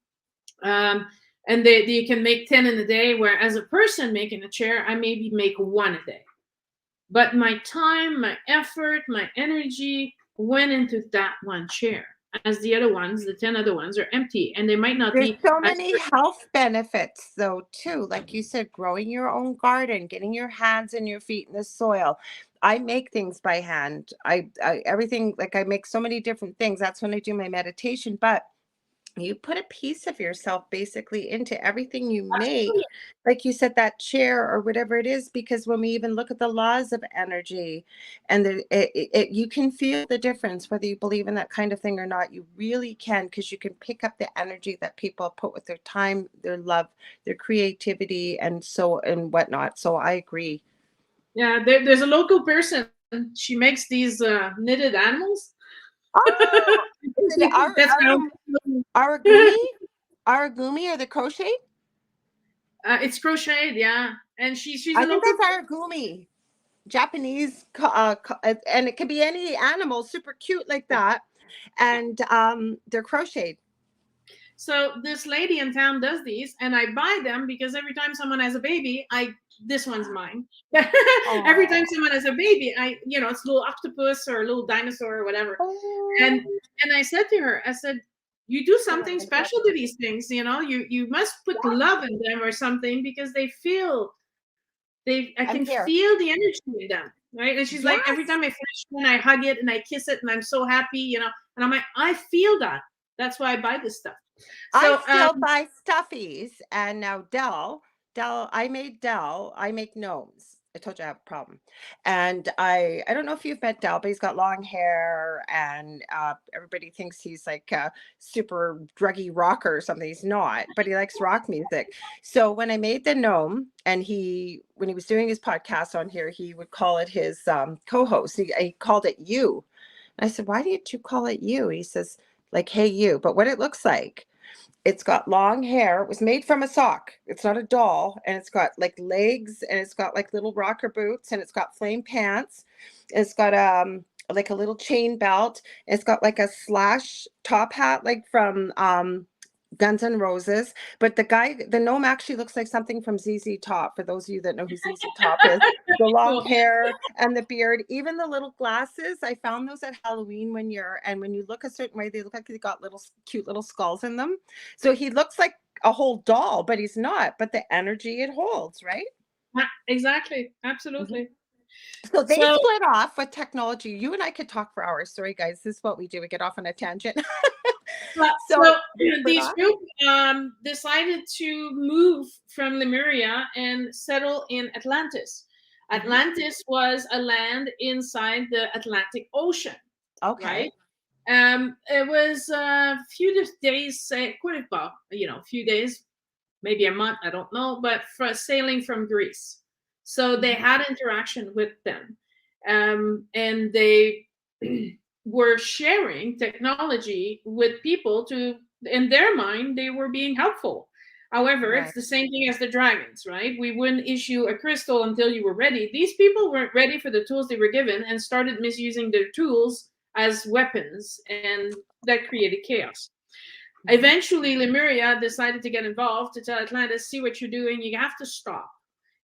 And you can make 10 in a day, where as a person making a chair, I maybe make 1 a day. But my time, my effort, my energy went into that one chair, as the other ones, the 10 other ones, are empty, and they might not be. There's so many health benefits, though, too. Like you said, growing your own garden, getting your hands and your feet in the soil. I make things by hand. I everything, like I make so many different things. That's when I do my meditation. But you put a piece of yourself basically into everything you make. Like you said, that chair or whatever it is, because when we even look at the laws of energy, and you can feel the difference, whether you believe in that kind of thing or not. You really can, because you can pick up the energy that people put with their time, their love, their creativity, and whatnot. So I agree. Yeah, there's a local person. She makes these knitted animals. Oh, Aragumi or the crochet? It's crocheted, yeah. And she's I think that's Aragumi, Japanese, and it could be any animal, super cute like that, and they're crocheted. So this lady in town does these, and I buy them because every time someone has a baby, this one's mine. Every time someone has a baby, it's a little octopus or a little dinosaur or whatever. And I said to her, I said, you do something special to these things, you must put love in them or something, because I can feel the energy in them, right? And she's like, every time I finish one, I hug it and I kiss it and I'm so happy, and I'm like, I feel that. That's why I buy this stuff. So, I still buy stuffies, and now I make gnomes. I told you I have a problem. And I don't know if you've met Dell, but he's got long hair, and everybody thinks he's like a super druggy rocker or something. He's not, but he likes rock music. So when I made the gnome, and when he was doing his podcast on here, he would call it his co-host. He called it You. I said, why did you call it you? He says, like, hey, you. But what it looks like, it's got long hair. It was made from a sock. It's not a doll. And it's got like legs, and it's got like little rocker boots, and it's got flame pants. It's got like a little chain belt. It's got like a slash top hat, like from Guns N' Roses. But the gnome actually looks like something from ZZ Top, for those of you that know who ZZ Top is. The long Cool. hair and the beard, even the little glasses. I found those at Halloween one year, and when you look a certain way, they look like they got little cute little skulls in them. So he looks like a whole doll, but he's not. But the energy it holds, right? Exactly. Absolutely. So they So, split off with technology. You and I could talk for hours. Sorry, guys. This is what we do. We get off on a tangent. So so split these off. group decided to move from Lemuria and settle in Atlantis. Atlantis was a land inside the Atlantic Ocean, Okay. right? It was a few days, few days, maybe a month, I don't know, but for sailing from Greece. So they had interaction with them, and they were sharing technology with people to, in their mind, they were being helpful. However, Right. it's the same thing as the dragons, right? We wouldn't issue a crystal until you were ready. These people weren't ready for the tools they were given and started misusing their tools as weapons, and that created chaos. Eventually, Lemuria decided to get involved to tell Atlantis, see what you're doing, you have to stop.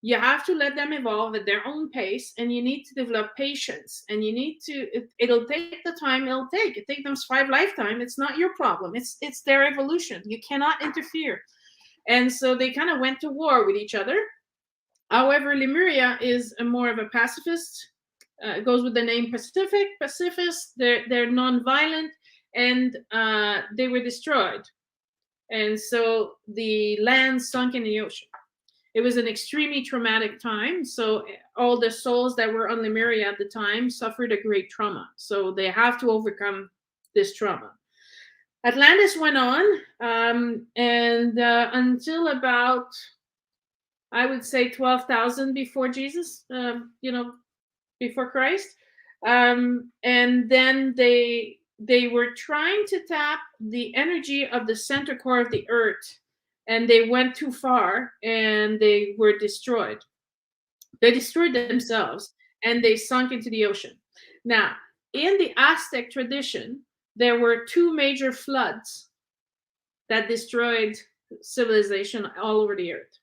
You have to let them evolve at their own pace, and you need to develop patience, and you need to, it'll take the time it'll take. It takes them 5 lifetimes. It's not your problem. It's their evolution. You cannot interfere. And so they kind of went to war with each other. However, Lemuria is more of a pacifist. It goes with the name pacifist. They're non-violent, and they were destroyed. And so the land sunk in the ocean. It was an extremely traumatic time. So all the souls that were on Lemuria at the time suffered a great trauma. So they have to overcome this trauma. Atlantis went on, and until about, I would say, 12,000 before Jesus, before Christ. And then they were trying to tap the energy of the center core of the earth, and they went too far, and they were destroyed. They destroyed themselves, and they sunk into the ocean. Now, in the Aztec tradition, there were 2 major floods that destroyed civilization all over the earth.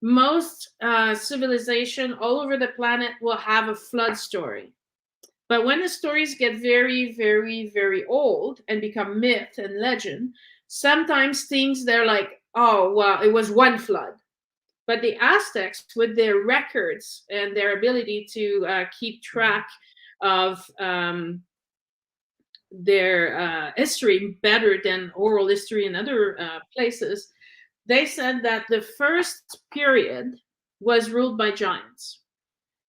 Most civilization all over the planet will have a flood story. But when the stories get very, very, very old and become myth and legend, sometimes things they're like, oh, well, it was one flood. But the Aztecs, with their records and their ability to keep track of their history better than oral history in other places, they said that the first period was ruled by giants.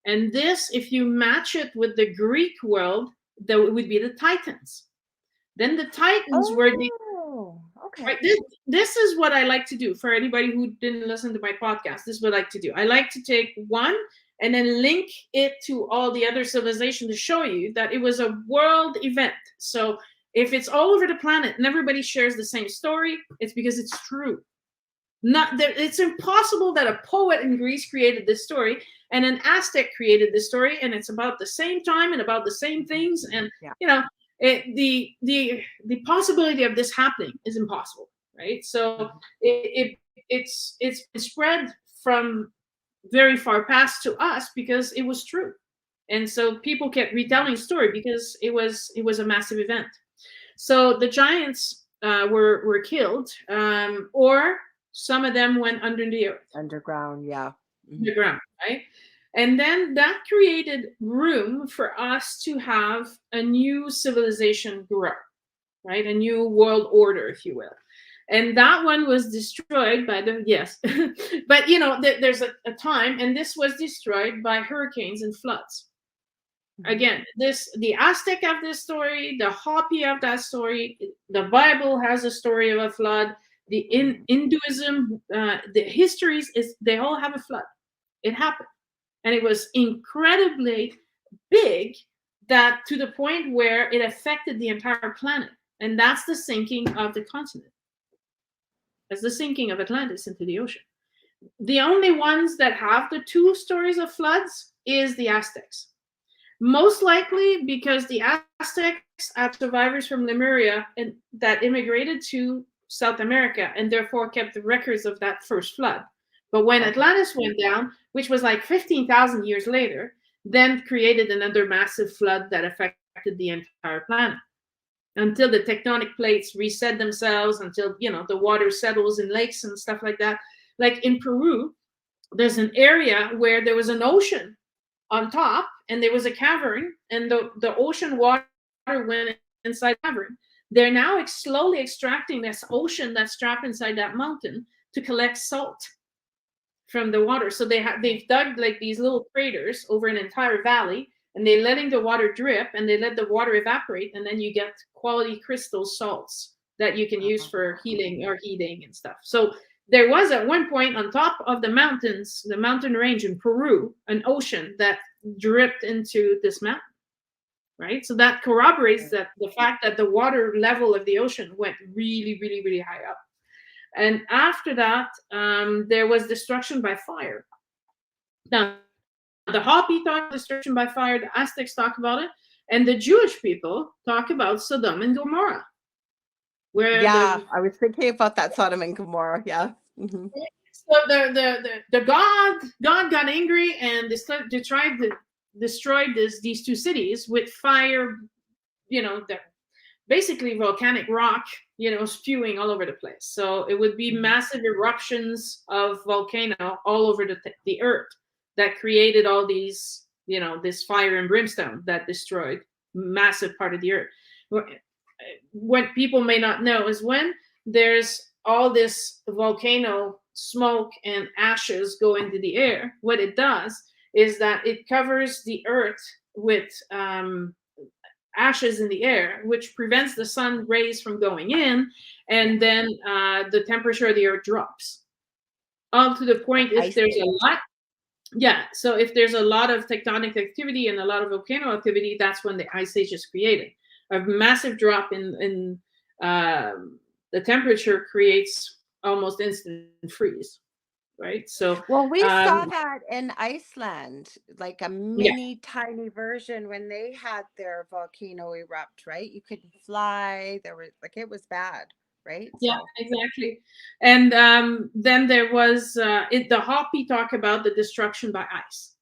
And this, if you match it with the Greek world, that would be the Titans. Then the Titans were the... Okay. Right, this is what I like to do. For anybody who didn't listen to my podcast, this is what I like to do. I like to take one and then link it to all the other civilization to show you that it was a world event. So if it's all over the planet and everybody shares the same story, it's because it's true. It's impossible that a poet in Greece created this story and an Aztec created this story, and it's about the same time and about the same things. And the possibility of this happening is impossible, right? So it's spread from very far past to us because it was true, and so people kept retelling the story because it was a massive event. So the giants were killed, or some of them went under the earth, underground, yeah, underground, right? And then that created room for us to have a new civilization grow, right? A new world order, if you will. And that one was destroyed by but there's a time, and this was destroyed by hurricanes and floods. Again, the Aztec have this story, the Hopi have that story, the Bible has a story of a flood, the Hinduism, the histories they all have a flood. It happened. And it was incredibly big, that to the point where it affected the entire planet. And that's the sinking of the continent. That's the sinking of Atlantis into the ocean. The only ones that have the 2 stories of floods is the Aztecs. Most likely because the Aztecs have survivors from Lemuria and that immigrated to South America and therefore kept the records of that first flood. But when Atlantis went down, which was like 15,000 years later, then created another massive flood that affected the entire planet. Until the tectonic plates reset themselves, until, you know, the water settles in lakes and stuff like that. Like in Peru, there's an area where there was an ocean on top and there was a cavern, and the ocean water went inside the cavern. They're now slowly extracting this ocean that's trapped inside that mountain to collect salt from the water. So they've dug like these little craters over an entire valley, and they're letting the water drip, and they let the water evaporate, and then you get quality crystal salts that you can use for healing or heating and stuff. So there was at one point on top of the mountains, the mountain range in Peru, an ocean that dripped into this mountain, right? So that corroborates that the fact that the water level of the ocean went really, really, really high up. And after that, there was destruction by fire. Now, the Hopi talk about destruction by fire, the Aztecs talk about it, and the Jewish people talk about Sodom and Gomorrah. Where I was thinking about that, Sodom and Gomorrah. Yeah. Mm-hmm. So the God got angry and they tried to destroy these 2 cities with fire, you know, basically volcanic rock, you know, spewing all over the place. So it would be massive eruptions of volcano all over the earth that created all these, you know, this fire and brimstone that destroyed massive part of the earth. What people may not know is when there's all this volcano smoke and ashes go into the air, what it does is that it covers the earth with ashes in the air, which prevents the sun rays from going in, and then the temperature of the earth drops. All to the point if there's a lot, so if there's a lot of tectonic activity and a lot of volcano activity, that's when the ice age is created. A massive drop in the temperature creates almost instant freeze, right? So well, we saw that in Iceland, like a mini tiny version when they had their volcano erupt, right? You couldn't fly. There was like, it was bad, right? Yeah, exactly. And then there was the Hopi talk about the destruction by ice.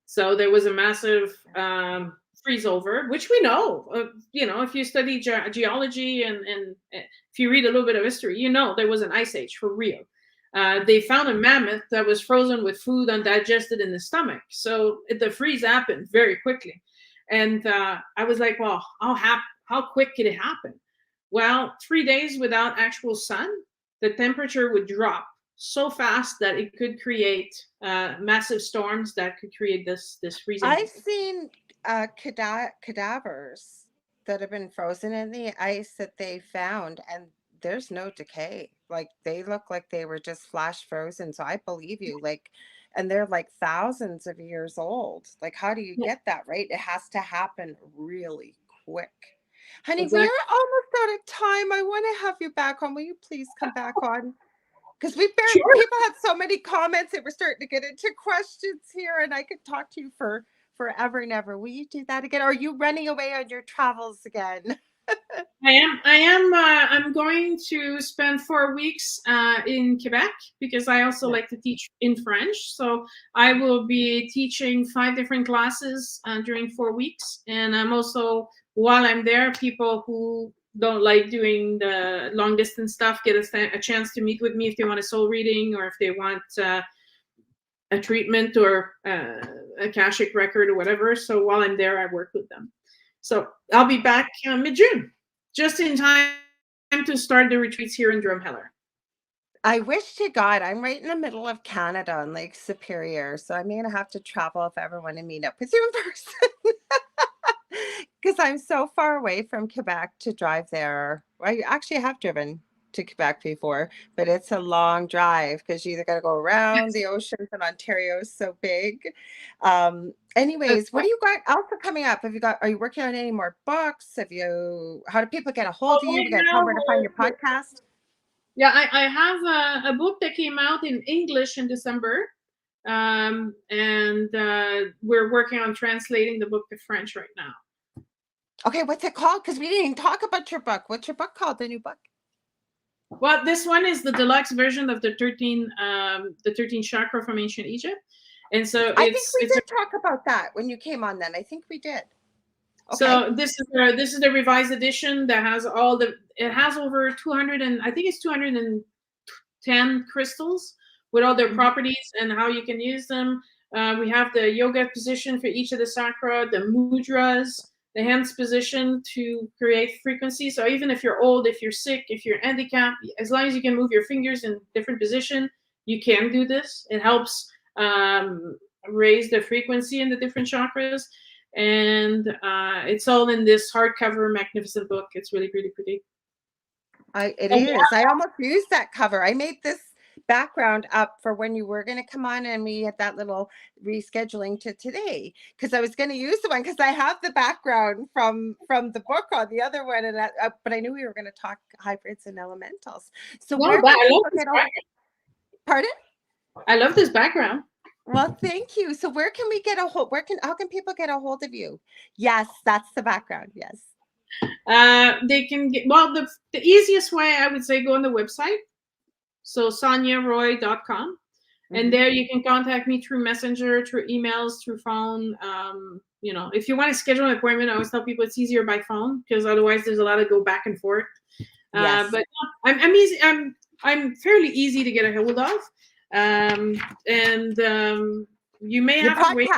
So there was a massive freeze over, which we know, you know, if you study geology and if you read a little bit of history, you know, there was an ice age for real. They found a mammoth that was frozen with food undigested in the stomach. So the freeze happened very quickly. And I was like, well, how quick could it happen? Well, 3 days without actual sun, the temperature would drop so fast that it could create massive storms that could create this freezing. I've seen cadavers that have been frozen in the ice that they found, and there's no decay. Like they look like they were just flash frozen. So I believe you. Like, and they're like thousands of years old. Like, how do you get that, right? It has to happen really quick. Honey, we are almost out of time. I want to have you back on. Will you please come back on? Because people had so many comments that we're starting to get into questions here, and I could talk to you for forever and ever. Will you do that again? Or are you running away on your travels again? I'm going to spend 4 weeks in Quebec because I also like to teach in French. So I will be teaching 5 different classes during 4 weeks. And I'm also, while I'm there, people who don't like doing the long distance stuff get a chance to meet with me if they want a soul reading or if they want a treatment or a Akashic record or whatever. So while I'm there, I work with them. So I'll be back mid-June, just in time to start the retreats here in Drumheller. I wish to God I'm right in the middle of Canada on Lake Superior. So I'm going to have to travel if I ever want to meet up with you in person. Because I'm so far away from Quebec to drive there. I actually have driven to Quebec before, but it's a long drive because you either got to go around the oceans, and Ontario is so big. Anyways, what do you got also coming up? Are you working on any more books? How do people get a hold of you? We got to tell them where to find your podcast. Yeah, I have a book that came out in English in December. And we're working on translating the book to French right now. Okay, what's it called? Because we didn't even talk about your book. What's your book called, the new book? Well, this one is the deluxe version of the 13 chakra from ancient Egypt. And so I think we did talk about that when you came on then. I think we did. Okay. So this is the revised edition that has it has over 200 and I think it's 210 crystals with all their properties and how you can use them. We have the yoga position for each of the chakra, the mudras, the hands position to create frequency. So even if you're old, if you're sick, if you're handicapped, as long as you can move your fingers in different position, you can do this. It helps raise the frequency in the different chakras. And it's all in this hardcover magnificent book. It's really, really pretty. It is. I almost used that cover. I made this background up for when you were going to come on, and we had that little rescheduling to today because I was going to use the one because I have the background from the book on the other one, and but I knew we were going to talk hybrids and elementals. So pardon? I love this background. Well, thank you. So where can we get how can people get a hold of you? Yes, that's the background. Yes. They can get, the easiest way I would say go on the website. So sonyaroy.com. And there you can contact me through Messenger, through emails, through phone. If you want to schedule an appointment, I always tell people it's easier by phone because otherwise there's a lot of go back and forth. Yes. But I'm easy. I'm fairly easy to get a hold of. You may have to wait.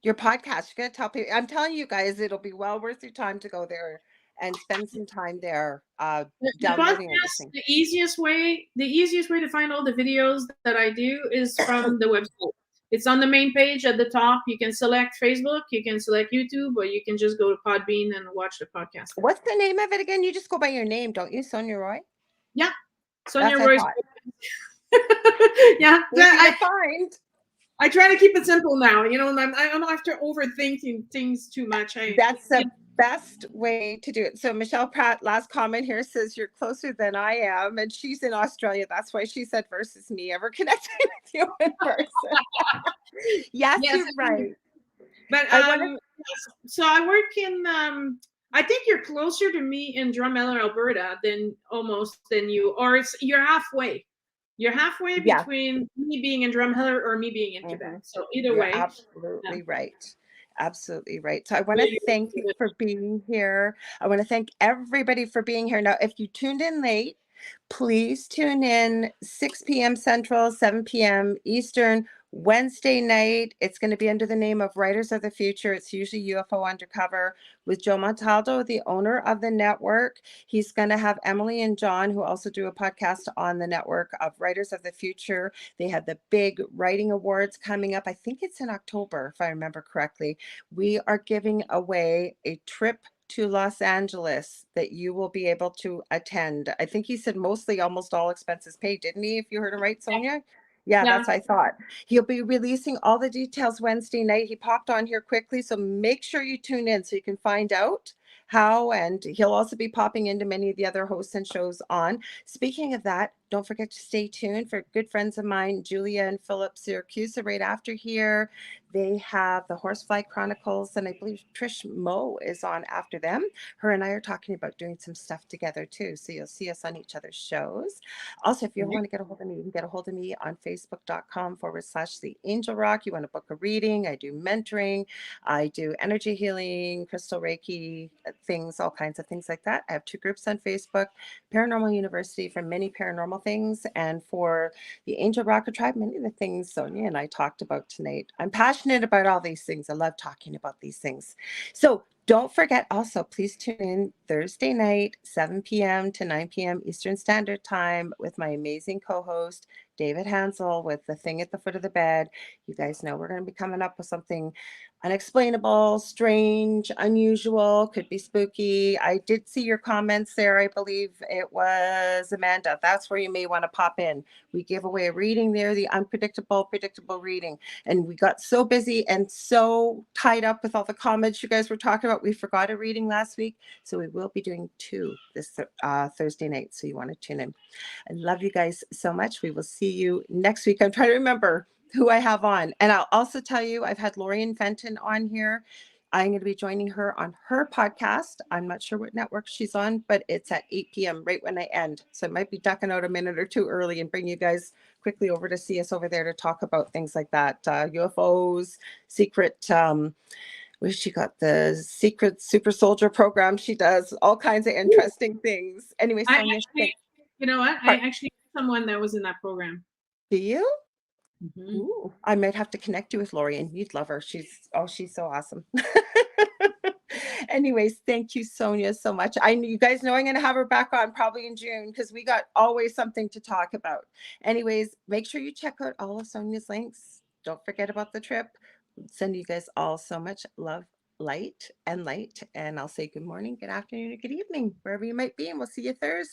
Your podcast, you're gonna tell people. I'm telling you guys, it'll be well worth your time to go there and spend some time there. Downloading everything. The easiest way to find all the videos that I do is from the website. It's on the main page at the top. You can select Facebook, you can select YouTube, or you can just go to Podbean and watch the podcast. What's the name of it again? You just go by your name, don't you, Sonya Roy? Yeah, Sonya Roy. Yeah, I try to keep it simple now. I don't have to overthinking things too much. That's the best way to do it. So Michelle Pratt, last comment here, says you're closer than I am, and she's in Australia. That's why she said versus me ever connecting with you in person. yes, you're right. But so I work in. I think you're closer to me in Drumheller, Alberta, than you, or you're halfway. You're halfway between me being in Drumheller or me being in Quebec. So either way. Absolutely right. Absolutely right. So I want to thank you for being here. I want to thank everybody for being here. Now, if you tuned in late, please tune in 6 p.m. Central, 7 p.m. Eastern, Wednesday night. It's going to be under the name of Writers of the Future. It's usually UFO Undercover with Joe Montaldo, the owner of the network. He's going to have Emily and John, who also do a podcast on the network of Writers of the Future. They have the big writing awards coming up. I think it's in October, if I remember correctly. We are giving away a trip to Los Angeles that you will be able to attend. I think he said mostly almost all expenses paid, didn't he? If you heard him right, Sonya? Yeah, that's what I thought. He'll be releasing all the details Wednesday night. He popped on here quickly, so make sure you tune in so you can find out how, and he'll also be popping into many of the other hosts and shows on. Speaking of that, don't forget to stay tuned for good friends of mine, Julia and Philip Syracuse, right after here. They have the Horsefly Chronicles, and I believe Trish Moe is on after them. Her and I are talking about doing some stuff together too, so you'll see us on each other's shows. Also, if you want to get a hold of me, you can get a hold of me on facebook.com/The Angel Rock. You want to book a reading, I do mentoring, I do energy healing, crystal Reiki, things, all kinds of things like that. I have 2 groups on Facebook, Paranormal University for many paranormal things, and for the Angel Rocker Tribe, many of the things Sonya and I talked about tonight. I'm passionate about all these things. I love talking about these things. So don't forget also, please tune in Thursday night, 7 p.m. to 9 p.m. Eastern Standard Time with my amazing co-host, David Hansel, with The Thing at the Foot of the Bed. You guys know we're going to be coming up with something unexplainable, strange, unusual, could be spooky. I did see your comments there. I believe it was Amanda. That's where you may want to pop in. We gave away a reading there, the unpredictable, predictable reading. And we got so busy and so tied up with all the comments you guys were talking about. We forgot a reading last week. So we will be doing 2 this Thursday night. So you want to tune in. I love you guys so much. We will see you next week. I'm trying to remember who I have on. And I'll also tell you, I've had Lorian Fenton on here. I'm going to be joining her on her podcast. I'm not sure what network she's on, but it's at 8 p.m. right when I end. So I might be ducking out a minute or two early and bring you guys quickly over to see us over there to talk about things like that. UFOs, secret, where she got the secret super soldier program. She does all kinds of interesting things. Anyway, Sonya, you know what? I actually knew someone that was in that program. do you? Mm-hmm. Ooh, I might have to connect you with Lori, and you'd love her. She's so awesome. Anyways, thank you, Sonya, so much. You guys know I'm going to have her back on probably in June because we got always something to talk about. Anyways, make sure you check out all of Sonya's links. Don't forget about the trip. Send you guys all so much love, light, and I'll say good morning, good afternoon, or good evening, wherever you might be, and we'll see you Thursday.